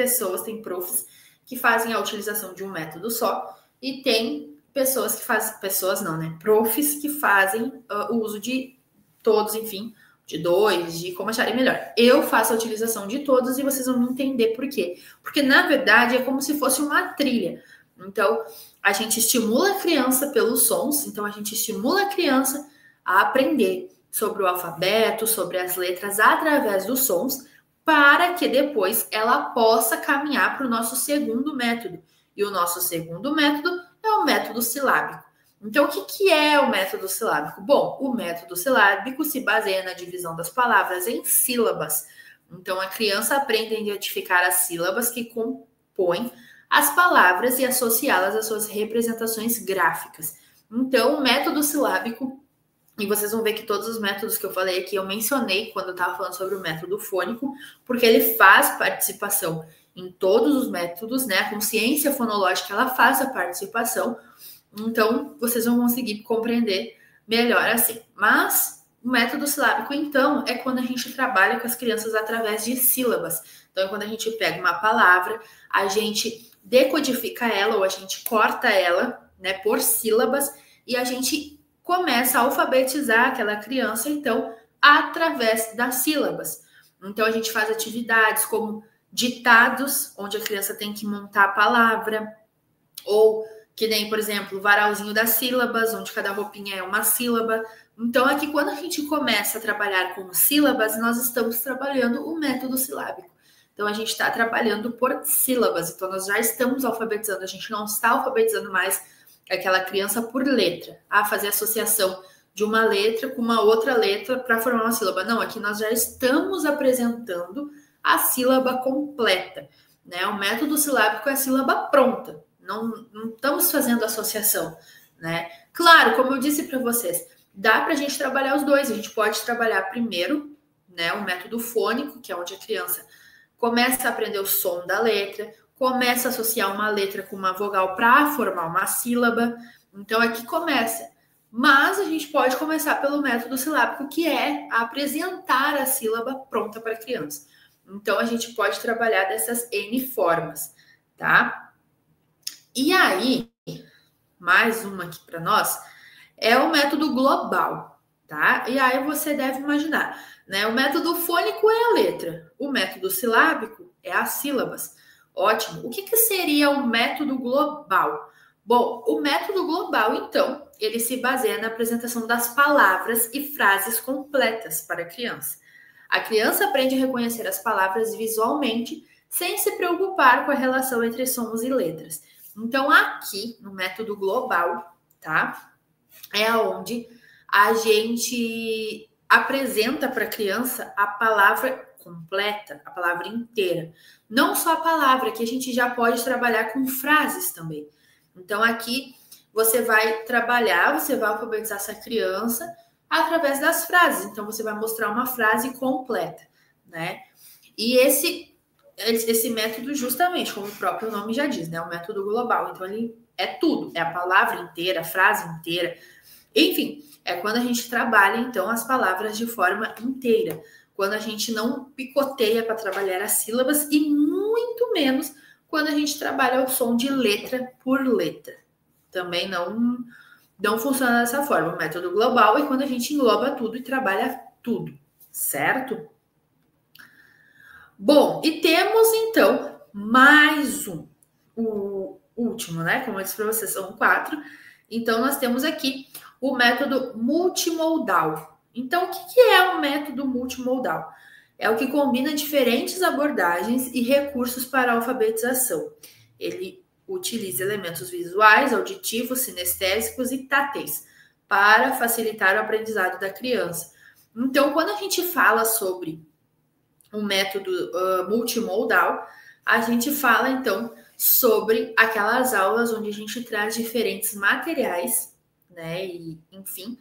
profs que fazem a utilização de um método só e tem pessoas que fazem, profs que fazem o uso de todos, enfim, de 2, de como acharem melhor. Eu faço a utilização de todos e vocês vão entender por quê. Porque, na verdade, é como se fosse uma trilha. Então, a gente estimula a criança pelos sons, então a gente estimula a criança a aprender sobre o alfabeto, sobre as letras através dos sons, para que depois ela possa caminhar para o nosso segundo método. E o nosso segundo método é o método silábico. Então, o que é o método silábico? Bom, o método silábico se baseia na divisão das palavras em sílabas. Então, a criança aprende a identificar as sílabas que compõem as palavras e associá-las às suas representações gráficas. Então, o método silábico, e vocês vão ver que todos os métodos que eu falei aqui, eu mencionei quando eu estava falando sobre o método fônico, porque ele faz participação em todos os métodos, né? A consciência fonológica, ela faz a participação, então vocês vão conseguir compreender melhor assim. Mas o método silábico, então, é quando a gente trabalha com as crianças através de sílabas. Então, é quando a gente pega uma palavra, a gente decodifica ela, ou a gente corta ela, né, por sílabas, e a gente começa a alfabetizar aquela criança, então, através das sílabas. Então, a gente faz atividades como ditados, onde a criança tem que montar a palavra, ou que nem, por exemplo, o varalzinho das sílabas, onde cada roupinha é uma sílaba. Então, aqui, quando a gente começa a trabalhar com sílabas, nós estamos trabalhando o método silábico. Então, a gente está trabalhando por sílabas. Então, nós já estamos alfabetizando. A gente não está alfabetizando mais aquela criança por letra. Fazer associação de uma letra com uma outra letra para formar uma sílaba. Não, aqui nós já estamos apresentando a sílaba completa, né? O método silábico é a sílaba pronta. Não estamos fazendo associação, né? Claro, como eu disse para vocês, dá para a gente trabalhar os dois. A gente pode trabalhar primeiro, né, o método fônico, que é onde a criança começa a aprender o som da letra, começa a associar uma letra com uma vogal para formar uma sílaba. Então, aqui começa. Mas a gente pode começar pelo método silábico, que é apresentar a sílaba pronta para a criança. Então, a gente pode trabalhar dessas N formas, tá? E aí, mais uma aqui para nós, é o método global, tá? E aí você deve imaginar, né? O método fônico é a letra, o método silábico é as sílabas. Ótimo. O que seria o método global? Bom, o método global, então, ele se baseia na apresentação das palavras e frases completas para a criança. A criança aprende a reconhecer as palavras visualmente, sem se preocupar com a relação entre sons e letras. Então, aqui, no método global, tá? É onde a gente apresenta para a criança a palavra completa, a palavra inteira. Não só a palavra, que a gente já pode trabalhar com frases também. Então, aqui, você vai trabalhar, você vai alfabetizar essa criança através das frases. Então, você vai mostrar uma frase completa, né? E esse esse método justamente, como o próprio nome já diz, né? O método global. Então, ele é tudo. É a palavra inteira, a frase inteira. Enfim, é quando a gente trabalha, então, as palavras de forma inteira. Quando a gente não picoteia para trabalhar as sílabas e muito menos quando a gente trabalha o som de letra por letra. Também não funciona dessa forma. O método global é quando a gente engloba tudo e trabalha tudo, certo? Bom, e temos então mais o último, né? Como eu disse para vocês, são 4. Então, nós temos aqui o método multimodal. Então, o que é um método multimodal? É o que combina diferentes abordagens e recursos para a alfabetização. Ele utiliza elementos visuais, auditivos, sinestésicos e táteis para facilitar o aprendizado da criança. Então, quando a gente fala sobre um método multimodal, a gente fala então sobre aquelas aulas onde a gente traz diferentes materiais, né? E, enfim,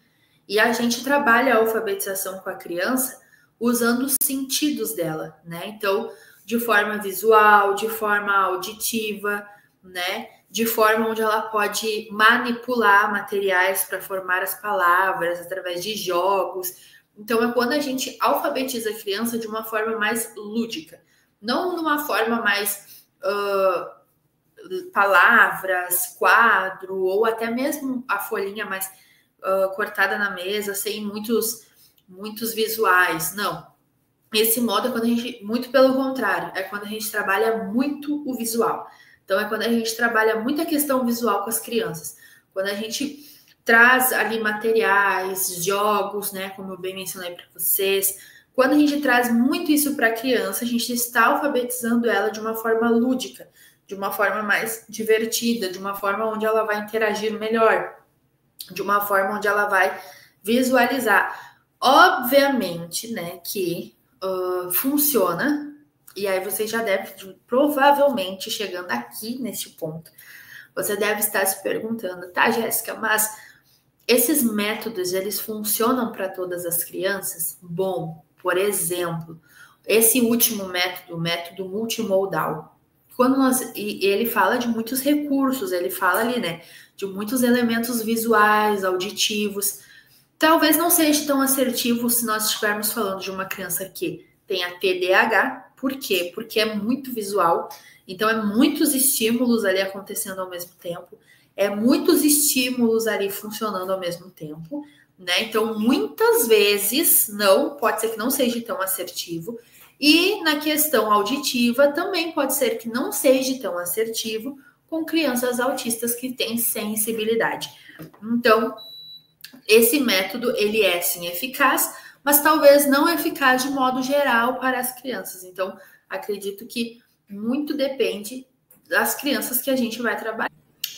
e a gente trabalha a alfabetização com a criança usando os sentidos dela, né? Então, de forma visual, de forma auditiva, né? De forma onde ela pode manipular materiais para formar as palavras através de jogos. Então, é quando a gente alfabetiza a criança de uma forma mais lúdica, não de uma forma mais palavras, quadro, ou até mesmo a folhinha mais cortada na mesa, sem muitos visuais. Não. Esse modo é quando a gente, muito pelo contrário, é quando a gente trabalha muito o visual. Então, é quando a gente trabalha muito a questão visual com as crianças. Quando a gente traz ali materiais, jogos, né? Como eu bem mencionei para vocês. Quando a gente traz muito isso para a criança, a gente está alfabetizando ela de uma forma lúdica, de uma forma mais divertida, de uma forma onde ela vai interagir melhor, de uma forma onde ela vai visualizar. Obviamente, né, que funciona, e aí você já deve, provavelmente, chegando aqui neste ponto, você deve estar se perguntando, tá, Jéssica, mas esses métodos, eles funcionam para todas as crianças? Bom, por exemplo, esse último método, o método multimodal, ele fala de muitos recursos, ele fala ali, né, de muitos elementos visuais, auditivos. Talvez não seja tão assertivo se nós estivermos falando de uma criança que tenha TDAH. Por quê? Porque é muito visual, então é muitos estímulos ali acontecendo ao mesmo tempo, é muitos estímulos ali funcionando ao mesmo tempo, né? Então, muitas vezes, pode ser que não seja tão assertivo. E na questão auditiva, também pode ser que não seja tão assertivo com crianças autistas que têm sensibilidade. Então, esse método, ele é sim eficaz, mas talvez não eficaz de modo geral para as crianças. Então, acredito que muito depende das crianças que a gente vai trabalhar.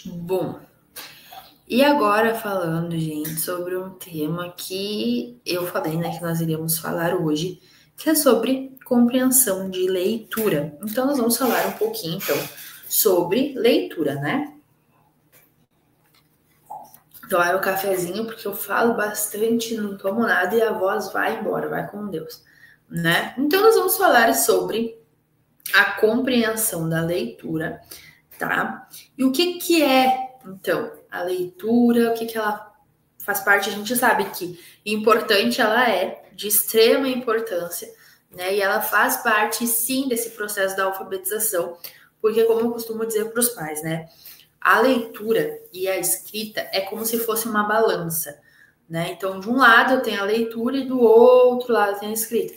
Bom, e agora falando, gente, sobre um tema que eu falei, né, que nós iríamos falar hoje, que é sobre compreensão de leitura. Então, nós vamos falar um pouquinho, então, sobre leitura, né? Tomar o cafezinho, porque eu falo bastante, não tomo nada e a voz vai embora, vai com Deus, né? Então, nós vamos falar sobre a compreensão da leitura, tá? E o que é, então, a leitura, o que ela faz parte, a gente sabe que importante ela é, de extrema importância, né? E ela faz parte, sim, desse processo da alfabetização, porque, como eu costumo dizer para os pais, né? A leitura e a escrita é como se fosse uma balança, né? Então, de um lado eu tenho a leitura e do outro lado eu tenho a escrita.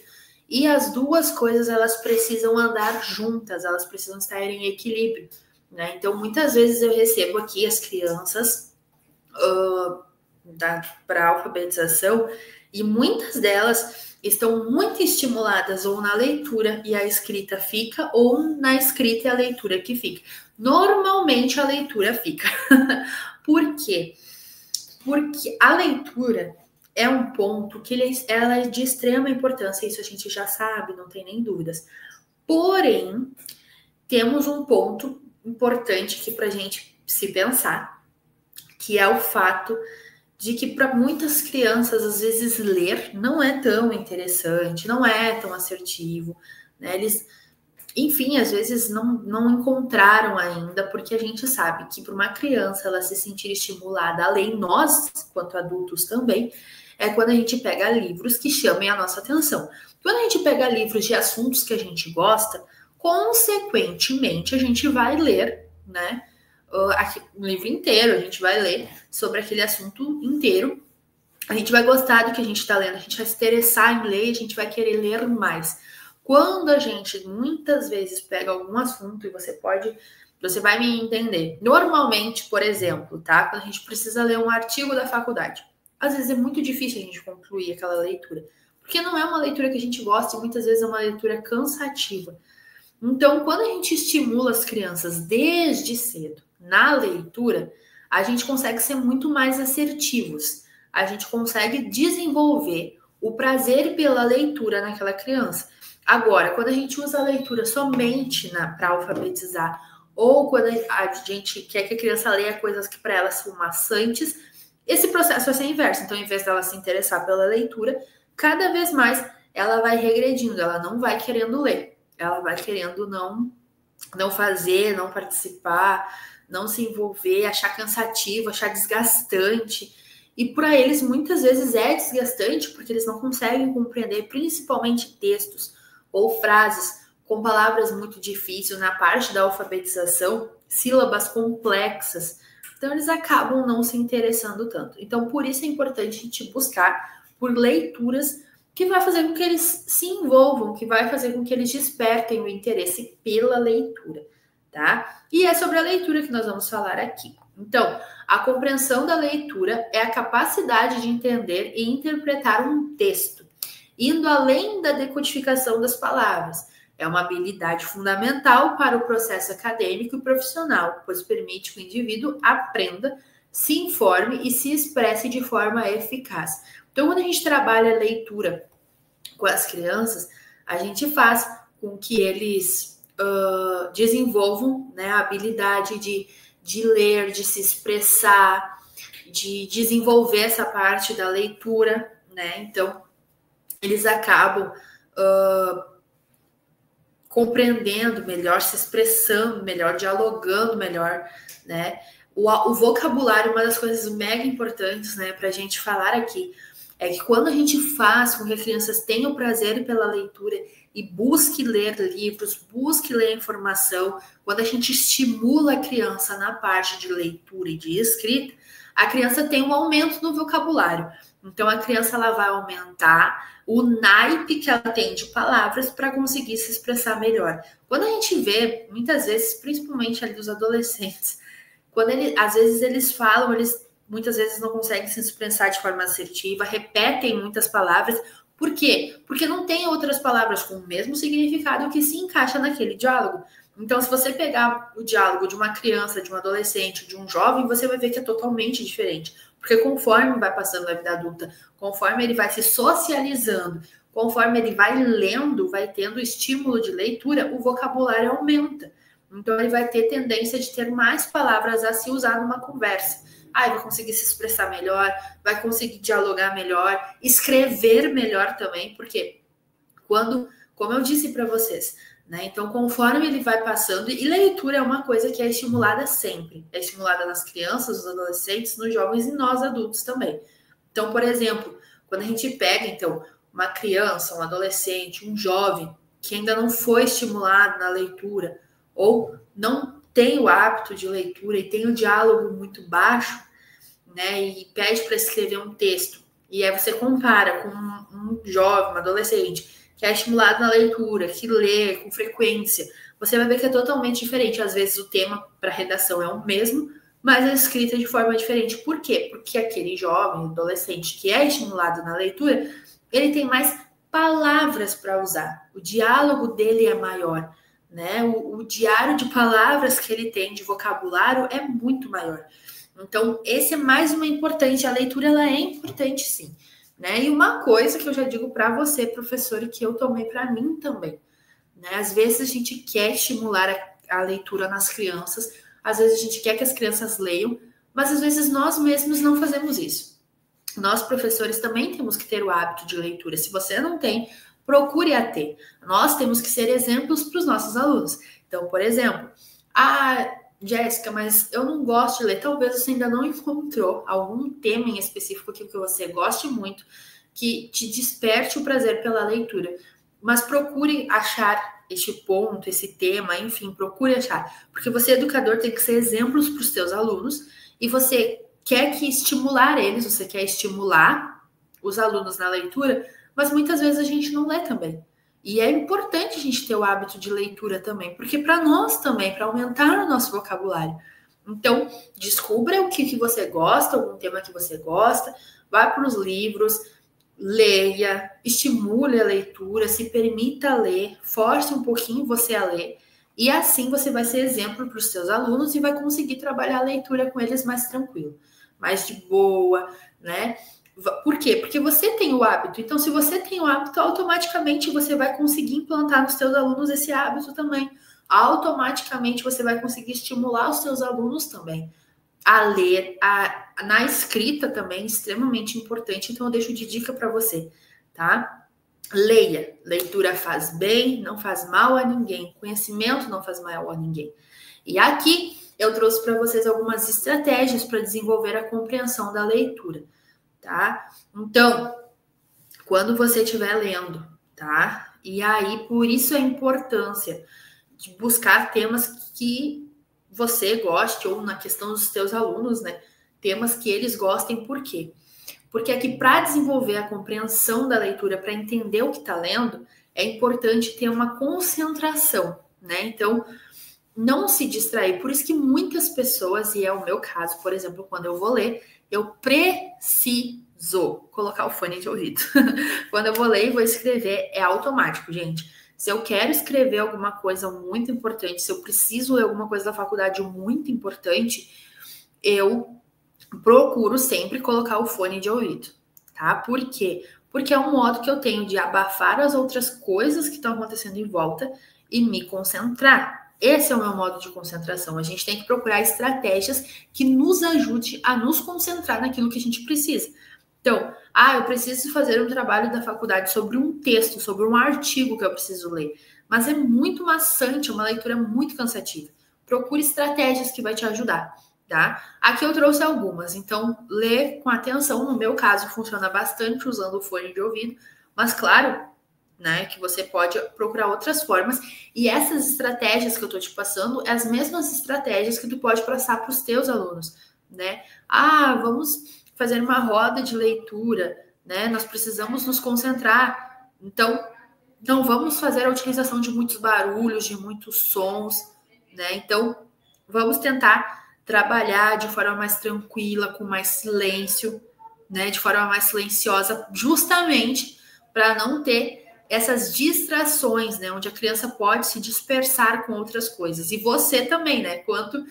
E as duas coisas, elas precisam andar juntas, elas precisam estar em equilíbrio, né? Então, muitas vezes eu recebo aqui as crianças para alfabetização e muitas delas estão muito estimuladas ou na leitura e a escrita fica, ou na escrita e a leitura que fica. Normalmente a leitura fica. Por quê? Porque a leitura é um ponto que ela é de extrema importância, isso a gente já sabe, não tem nem dúvidas. Porém, temos um ponto importante aqui para a gente se pensar, que é o fato de que para muitas crianças, às vezes, ler não é tão interessante, não é tão assertivo, né? enfim, às vezes não encontraram ainda, porque a gente sabe que para uma criança ela se sentir estimulada, além nós, quanto adultos também, é quando a gente pega livros que chamem a nossa atenção. Quando a gente pega livros de assuntos que a gente gosta, consequentemente a gente vai ler, né, o livro inteiro, a gente vai ler sobre aquele assunto inteiro, a gente vai gostar do que a gente está lendo, a gente vai se interessar em ler, a gente vai querer ler mais. Quando a gente muitas vezes pega algum assunto, e você vai me entender. Normalmente, por exemplo, tá? Quando a gente precisa ler um artigo da faculdade, às vezes é muito difícil a gente concluir aquela leitura, porque não é uma leitura que a gente gosta e muitas vezes é uma leitura cansativa. Então, quando a gente estimula as crianças desde cedo na leitura, a gente consegue ser muito mais assertivos. A gente consegue desenvolver o prazer pela leitura naquela criança. Agora, quando a gente usa a leitura somente para alfabetizar, ou quando a gente quer que a criança leia coisas que para ela são maçantes, esse processo vai ser inverso. Então, em vez dela se interessar pela leitura, cada vez mais ela vai regredindo, ela não vai querendo ler, ela vai querendo não fazer, não participar, não se envolver, achar cansativo, achar desgastante. E para eles, muitas vezes, é desgastante, porque eles não conseguem compreender, principalmente textos ou frases com palavras muito difíceis na parte da alfabetização, sílabas complexas. Então, eles acabam não se interessando tanto. Então, por isso é importante a gente buscar por leituras que vai fazer com que eles se envolvam, que vai fazer com que eles despertem o interesse pela leitura, tá? E é sobre a leitura que nós vamos falar aqui. Então, a compreensão da leitura é a capacidade de entender e interpretar um texto, indo além da decodificação das palavras. É uma habilidade fundamental para o processo acadêmico e profissional, pois permite que o indivíduo aprenda, se informe e se expresse de forma eficaz. Então, quando a gente trabalha a leitura com as crianças, a gente faz com que eles desenvolvam, né, a habilidade de ler, de se expressar, de desenvolver essa parte da leitura, né? Então, eles acabam compreendendo melhor, se expressando melhor, dialogando melhor, né? O vocabulário, uma das coisas mega importantes, né, para a gente falar aqui, é que quando a gente faz com que as crianças tenham prazer pela leitura e busque ler livros, busque ler informação, quando a gente estimula a criança na parte de leitura e de escrita, a criança tem um aumento no vocabulário. Então, a criança ela vai aumentar o naipe que ela tem de palavras para conseguir se expressar melhor. Quando a gente vê, muitas vezes, principalmente ali dos adolescentes, quando às vezes eles falam, eles muitas vezes não conseguem se expressar de forma assertiva, repetem muitas palavras. Por quê? Porque não tem outras palavras com o mesmo significado que se encaixa naquele diálogo. Então, se você pegar o diálogo de uma criança, de um adolescente, de um jovem, você vai ver que é totalmente diferente. Porque conforme vai passando a vida adulta, conforme ele vai se socializando, conforme ele vai lendo, vai tendo estímulo de leitura, o vocabulário aumenta. Então, ele vai ter tendência de ter mais palavras a se usar numa conversa. Aí vai conseguir se expressar melhor, vai conseguir dialogar melhor, escrever melhor também, porque como eu disse para vocês, né? Então, conforme ele vai passando, e leitura é uma coisa que é estimulada sempre, é estimulada nas crianças, nos adolescentes, nos jovens e nós adultos também. Então, por exemplo, quando a gente pega, então, uma criança, um adolescente, um jovem que ainda não foi estimulado na leitura ou não tem o hábito de leitura e tem o diálogo muito baixo, né, e pede para escrever um texto, e aí você compara com um jovem, um adolescente, que é estimulado na leitura, que lê com frequência, você vai ver que é totalmente diferente. Às vezes o tema para redação é o mesmo, mas a escrita de forma diferente. Por quê? Porque aquele jovem, adolescente que é estimulado na leitura, ele tem mais palavras para usar. O diálogo dele é maior, né? O diário de palavras que ele tem de vocabulário é muito maior. Então, esse é mais uma importante. A leitura, ela é importante, sim. Né? E uma coisa que eu já digo para você, professor, e que eu tomei para mim também. Né? Às vezes a gente quer estimular a leitura nas crianças, às vezes a gente quer que as crianças leiam, mas às vezes nós mesmos não fazemos isso. Nós, professores, também temos que ter o hábito de leitura. Se você não tem, procure a ter. Nós temos que ser exemplos para os nossos alunos. Então, por exemplo, Jéssica, mas eu não gosto de ler. Talvez você ainda não encontrou algum tema em específico que você goste muito, que te desperte o prazer pela leitura. Mas procure achar este ponto, esse tema, enfim, procure achar. Porque você, educador, tem que ser exemplos para os seus alunos e você quer estimular eles, você quer estimular os alunos na leitura, mas muitas vezes a gente não lê também. E é importante a gente ter o hábito de leitura também, porque para nós também, para aumentar o nosso vocabulário. Então, descubra o que você gosta, algum tema que você gosta, vá para os livros, leia, estimule a leitura, se permita ler, force um pouquinho você a ler, e assim você vai ser exemplo para os seus alunos e vai conseguir trabalhar a leitura com eles mais tranquilo, mais de boa, né? Por quê? Porque você tem o hábito. Então, se você tem o hábito, automaticamente você vai conseguir implantar nos seus alunos esse hábito também. Automaticamente você vai conseguir estimular os seus alunos também a ler, na escrita também, extremamente importante. Então, eu deixo de dica para você, tá? Leia. Leitura faz bem, não faz mal a ninguém. Conhecimento não faz mal a ninguém. E aqui eu trouxe para vocês algumas estratégias para desenvolver a compreensão da leitura. Tá? Então, quando você estiver lendo, tá? E aí, por isso a importância de buscar temas que você goste, ou na questão dos seus alunos, né? Temas que eles gostem, por quê? Porque aqui, para desenvolver a compreensão da leitura, para entender o que está lendo, é importante ter uma concentração, né? Então, não se distrair. Por isso que muitas pessoas, e é o meu caso, por exemplo, quando eu vou ler, eu preciso colocar o fone de ouvido. Quando eu vou ler e vou escrever, é automático, gente. Se eu quero escrever alguma coisa muito importante, se eu preciso ler alguma coisa da faculdade muito importante, eu procuro sempre colocar o fone de ouvido, tá? Por quê? Porque é um modo que eu tenho de abafar as outras coisas que estão acontecendo em volta e me concentrar. Esse é o meu modo de concentração. A gente tem que procurar estratégias que nos ajude a nos concentrar naquilo que a gente precisa. Então, eu preciso fazer um trabalho da faculdade sobre um texto, sobre um artigo que eu preciso ler. Mas é muito maçante, é uma leitura muito cansativa. Procure estratégias que vai te ajudar, tá? Aqui eu trouxe algumas. Então, ler com atenção, no meu caso, funciona bastante usando o fone de ouvido. Mas, claro, né, que você pode procurar outras formas, e essas estratégias que eu tô te passando, é as mesmas estratégias que tu pode passar para os teus alunos, né? Vamos fazer uma roda de leitura, né? Nós precisamos nos concentrar, então não vamos fazer a utilização de muitos barulhos, de muitos sons, né? Então vamos tentar trabalhar de forma mais tranquila, com mais silêncio, né? De forma mais silenciosa, justamente para não ter essas distrações, né, onde a criança pode se dispersar com outras coisas. E você também, né, quanto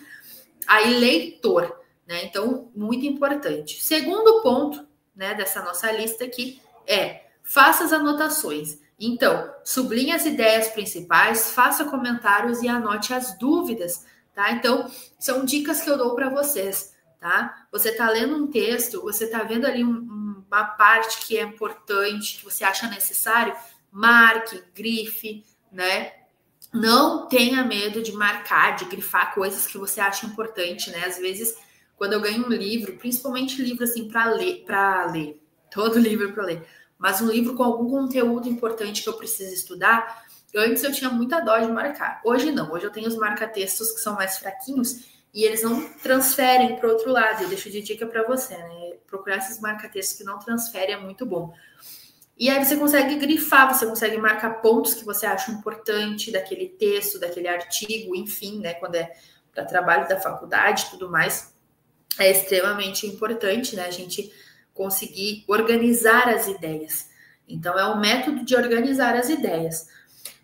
aí leitor, né? Então, muito importante. Segundo ponto, né, dessa nossa lista aqui é: faça as anotações. Então, sublinhe as ideias principais, faça comentários e anote as dúvidas, tá? Então, são dicas que eu dou para vocês, tá? Você tá lendo um texto, você tá vendo ali uma parte que é importante, que você acha necessário, marque, grife, né? Não tenha medo de marcar, de grifar coisas que você acha importante, né? Às vezes, quando eu ganho um livro, principalmente livro assim para ler, todo livro para ler, mas um livro com algum conteúdo importante que eu preciso estudar, antes eu tinha muita dó de marcar. Hoje não, hoje eu tenho os marca-textos que são mais fraquinhos e eles não transferem para o outro lado. Eu deixo de dica para você, né? Procurar esses marca-textos que não transferem é muito bom. E aí você consegue grifar, você consegue marcar pontos que você acha importante daquele texto, daquele artigo, enfim, né? Quando é para trabalho da faculdade e tudo mais, é extremamente importante, né? A gente conseguir organizar as ideias. Então, é um método de organizar as ideias.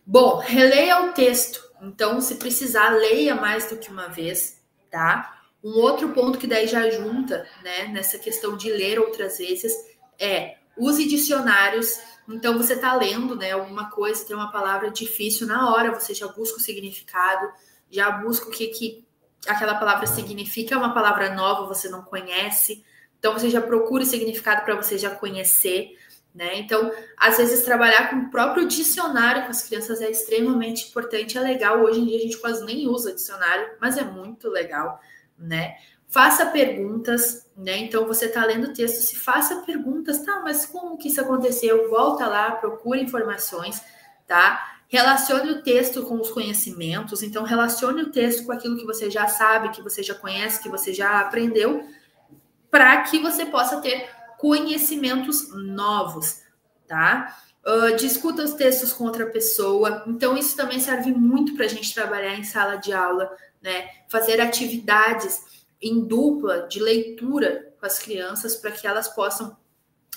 Bom, releia o texto. Então, se precisar, leia mais do que uma vez, tá? Um outro ponto que daí já junta, né, nessa questão de ler outras vezes, é use dicionários. Então, você está lendo, né, alguma coisa, tem uma palavra difícil, na hora você já busca o significado, já busca o que aquela palavra significa, é uma palavra nova, você não conhece, então você já procura o significado para você já conhecer, né? Então, às vezes, trabalhar com o próprio dicionário com as crianças é extremamente importante, é legal. Hoje em dia a gente quase nem usa dicionário, mas é muito legal, né? Faça perguntas, né? Então, você está lendo o texto, se faça perguntas, tá? Mas como que isso aconteceu? Volta lá, procure informações, tá? Relacione o texto com os conhecimentos, então relacione o texto com aquilo que você já sabe, que você já conhece, que você já aprendeu, para que você possa ter conhecimentos novos, tá? Discuta os textos com outra pessoa. Então, isso também serve muito para a gente trabalhar em sala de aula, né? Fazer atividades em dupla de leitura com as crianças para que elas possam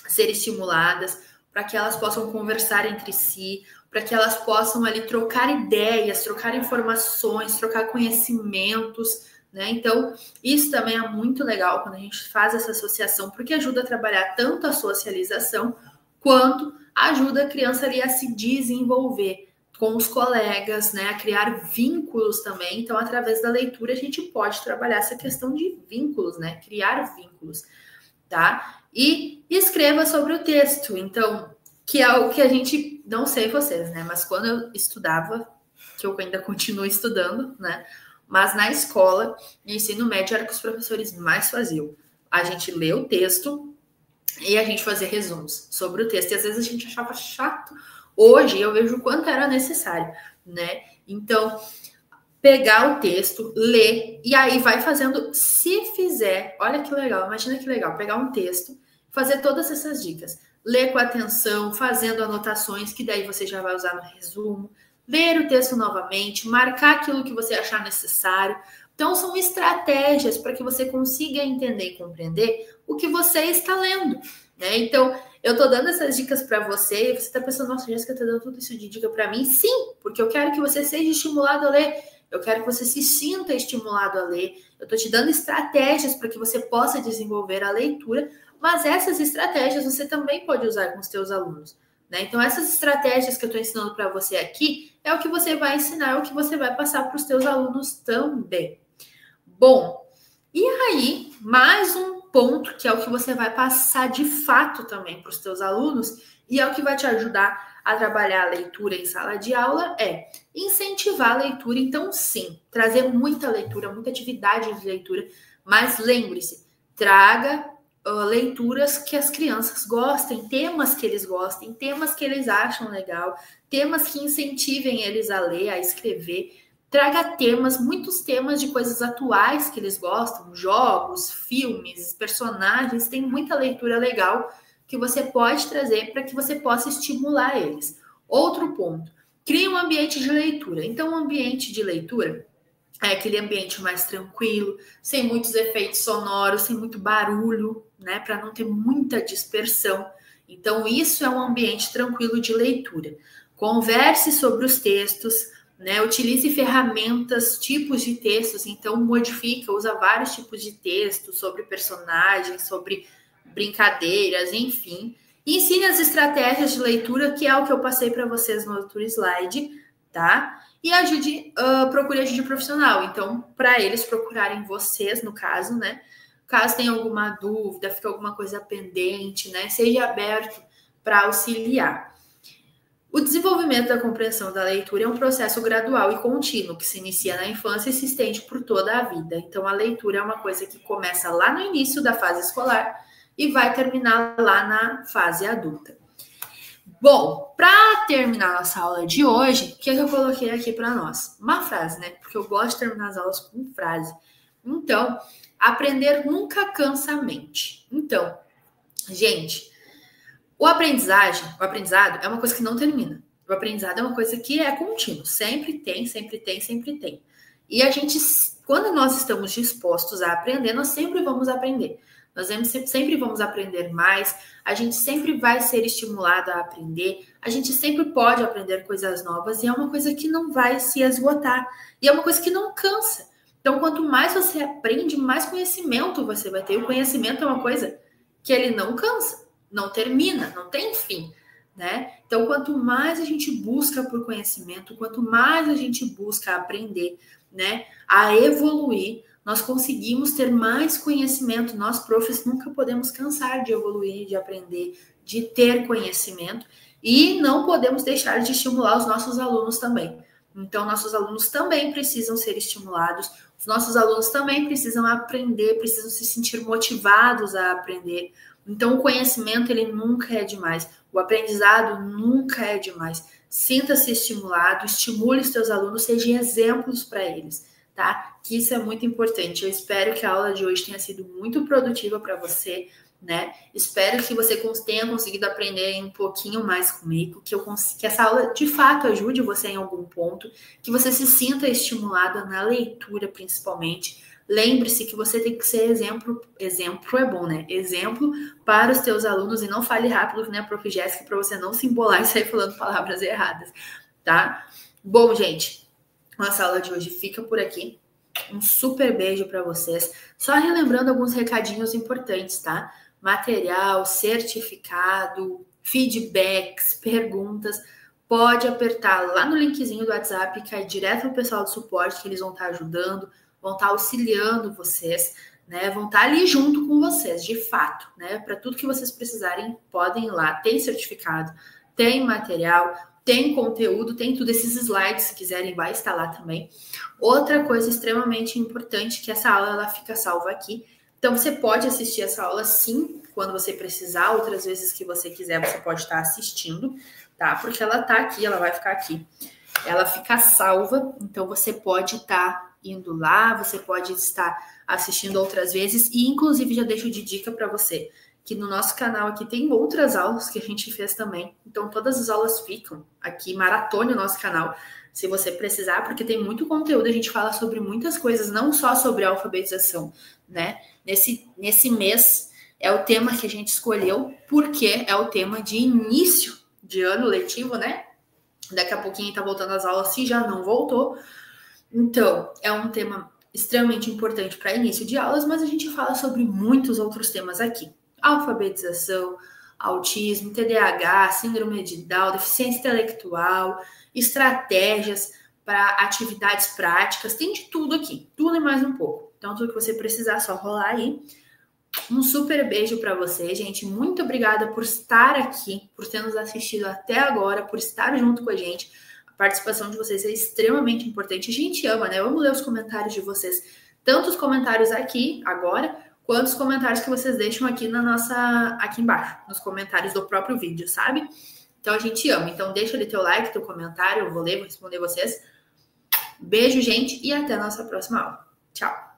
ser estimuladas, para que elas possam conversar entre si, para que elas possam ali trocar ideias, trocar informações, trocar conhecimentos, né? Então, isso também é muito legal quando a gente faz essa associação, porque ajuda a trabalhar tanto a socialização, quanto ajuda a criança ali a se desenvolver com os colegas, né? A criar vínculos também. Então, através da leitura, a gente pode trabalhar essa questão de vínculos, né? Criar vínculos, tá? E escreva sobre o texto. Então, que é o que a gente, não sei vocês, né? Mas quando eu estudava, que eu ainda continuo estudando, né? Mas na escola, no ensino médio, era o que os professores mais faziam. A gente lê o texto e a gente fazia resumos sobre o texto. E às vezes a gente achava chato. Hoje eu vejo o quanto era necessário, né? Então, pegar o texto, ler, e aí vai fazendo, se fizer, olha que legal, imagina que legal, pegar um texto, fazer todas essas dicas, ler com atenção, fazendo anotações, que daí você já vai usar no resumo, ler o texto novamente, marcar aquilo que você achar necessário. Então, são estratégias para que você consiga entender e compreender o que você está lendo, né? Então, eu tô dando essas dicas para você, e você tá pensando, nossa, Jéssica tá dando tudo isso de dica para mim? Sim, porque eu quero que você seja estimulado a ler. Eu quero que você se sinta estimulado a ler. Eu estou te dando estratégias para que você possa desenvolver a leitura, mas essas estratégias você também pode usar com os teus alunos, né? Então, essas estratégias que eu estou ensinando para você aqui é o que você vai ensinar, é o que você vai passar para os teus alunos também. Bom, e aí, mais um ponto que é o que você vai passar de fato também para os teus alunos e é o que vai te ajudar a trabalhar a leitura em sala de aula é incentivar a leitura. Então, sim, trazer muita leitura, muita atividade de leitura, mas lembre-se, traga leituras que as crianças gostem, temas que eles gostem, temas que eles acham legal, temas que incentivem eles a ler, a escrever. Traga temas, muitos temas de coisas atuais que eles gostam, jogos, filmes, personagens, tem muita leitura legal que você pode trazer para que você possa estimular eles. Outro ponto, crie um ambiente de leitura. Então, um ambiente de leitura é aquele ambiente mais tranquilo, sem muitos efeitos sonoros, sem muito barulho, né, para não ter muita dispersão. Então, isso é um ambiente tranquilo de leitura. Converse sobre os textos, né? Utilize ferramentas, tipos de textos, então modifica, usa vários tipos de texto sobre personagens, sobre brincadeiras, enfim. E ensine as estratégias de leitura, que é o que eu passei para vocês no outro slide, tá? E procure ajuda profissional. Então, para eles procurarem vocês, no caso, né? Caso tenha alguma dúvida, fique alguma coisa pendente, né? Seja aberto para auxiliar. O desenvolvimento da compreensão da leitura é um processo gradual e contínuo que se inicia na infância e se estende por toda a vida. Então, a leitura é uma coisa que começa lá no início da fase escolar e vai terminar lá na fase adulta. Bom, para terminar nossa aula de hoje, o que eu coloquei aqui para nós? Uma frase, né? Porque eu gosto de terminar as aulas com frase. Então, aprender nunca cansa a mente. Então, gente, o aprendizado é uma coisa que não termina. O aprendizado é uma coisa que é contínuo. Sempre tem, sempre tem, sempre tem. E a gente, quando nós estamos dispostos a aprender, nós sempre vamos aprender. Nós sempre vamos aprender mais. A gente sempre vai ser estimulado a aprender. A gente sempre pode aprender coisas novas. E é uma coisa que não vai se esgotar. E é uma coisa que não cansa. Então, quanto mais você aprende, mais conhecimento você vai ter. O conhecimento é uma coisa que ele não cansa. Não termina, não tem fim, né? Então, quanto mais a gente busca por conhecimento, quanto mais a gente busca aprender, né, a evoluir, nós conseguimos ter mais conhecimento. Nós, profs, nunca podemos cansar de evoluir, de aprender, de ter conhecimento, e não podemos deixar de estimular os nossos alunos também. Então, nossos alunos também precisam ser estimulados, os nossos alunos também precisam aprender, precisam se sentir motivados a aprender. Então, o conhecimento, ele nunca é demais, o aprendizado nunca é demais. Sinta-se estimulado, estimule os seus alunos, sejam exemplos para eles, tá? Que isso é muito importante. Eu espero que a aula de hoje tenha sido muito produtiva para você, né? Espero que você tenha conseguido aprender um pouquinho mais comigo, que essa aula de fato ajude você em algum ponto, que você se sinta estimulada na leitura, principalmente. Lembre-se que você tem que ser exemplo é bom, né? Exemplo para os teus alunos, e não fale rápido, né, Prof. Jéssica, para você não se embolar e sair falando palavras erradas, tá? Bom, gente, nossa aula de hoje fica por aqui. Um super beijo para vocês. Só relembrando alguns recadinhos importantes, tá? Material, certificado, feedbacks, perguntas, pode apertar lá no linkzinho do WhatsApp e cair direto no pessoal do suporte, que eles vão estar ajudando, vão estar auxiliando vocês, né? Vão estar ali junto com vocês, de fato, né? Para tudo que vocês precisarem, podem ir lá. Tem certificado, tem material, tem conteúdo, tem tudo. Esses slides, se quiserem, vai estar lá também. Outra coisa extremamente importante, que essa aula ela fica salva aqui. Então, você pode assistir essa aula, sim, quando você precisar. Outras vezes que você quiser, você pode estar assistindo, tá? Porque ela tá aqui, ela vai ficar aqui. Ela fica salva, então você pode estar indo lá, você pode estar assistindo outras vezes. E, inclusive, já deixo de dica para você que no nosso canal aqui tem outras aulas que a gente fez também. Então, todas as aulas ficam aqui, maratone o nosso canal, se você precisar, porque tem muito conteúdo, a gente fala sobre muitas coisas, não só sobre alfabetização, né? Nesse mês é o tema que a gente escolheu, porque é o tema de início de ano letivo, né? Daqui a pouquinho tá voltando as aulas, se já não voltou. Então, é um tema extremamente importante para início de aulas, mas a gente fala sobre muitos outros temas aqui. Alfabetização, autismo, TDAH, síndrome de Down, deficiência intelectual, estratégias para atividades práticas, tem de tudo aqui, tudo e mais um pouco. Então, tudo que você precisar, só rolar aí. Um super beijo para você, gente. Muito obrigada por estar aqui, por ter nos assistido até agora, por estar junto com a gente. A participação de vocês é extremamente importante. A gente ama, né? Vamos ler os comentários de vocês, tanto os comentários aqui agora, quanto os comentários que vocês deixam aqui aqui embaixo, nos comentários do próprio vídeo, sabe? Então a gente ama. Então deixa ali teu like, teu comentário, eu vou ler, vou responder vocês. Beijo, gente, e até a nossa próxima aula. Tchau!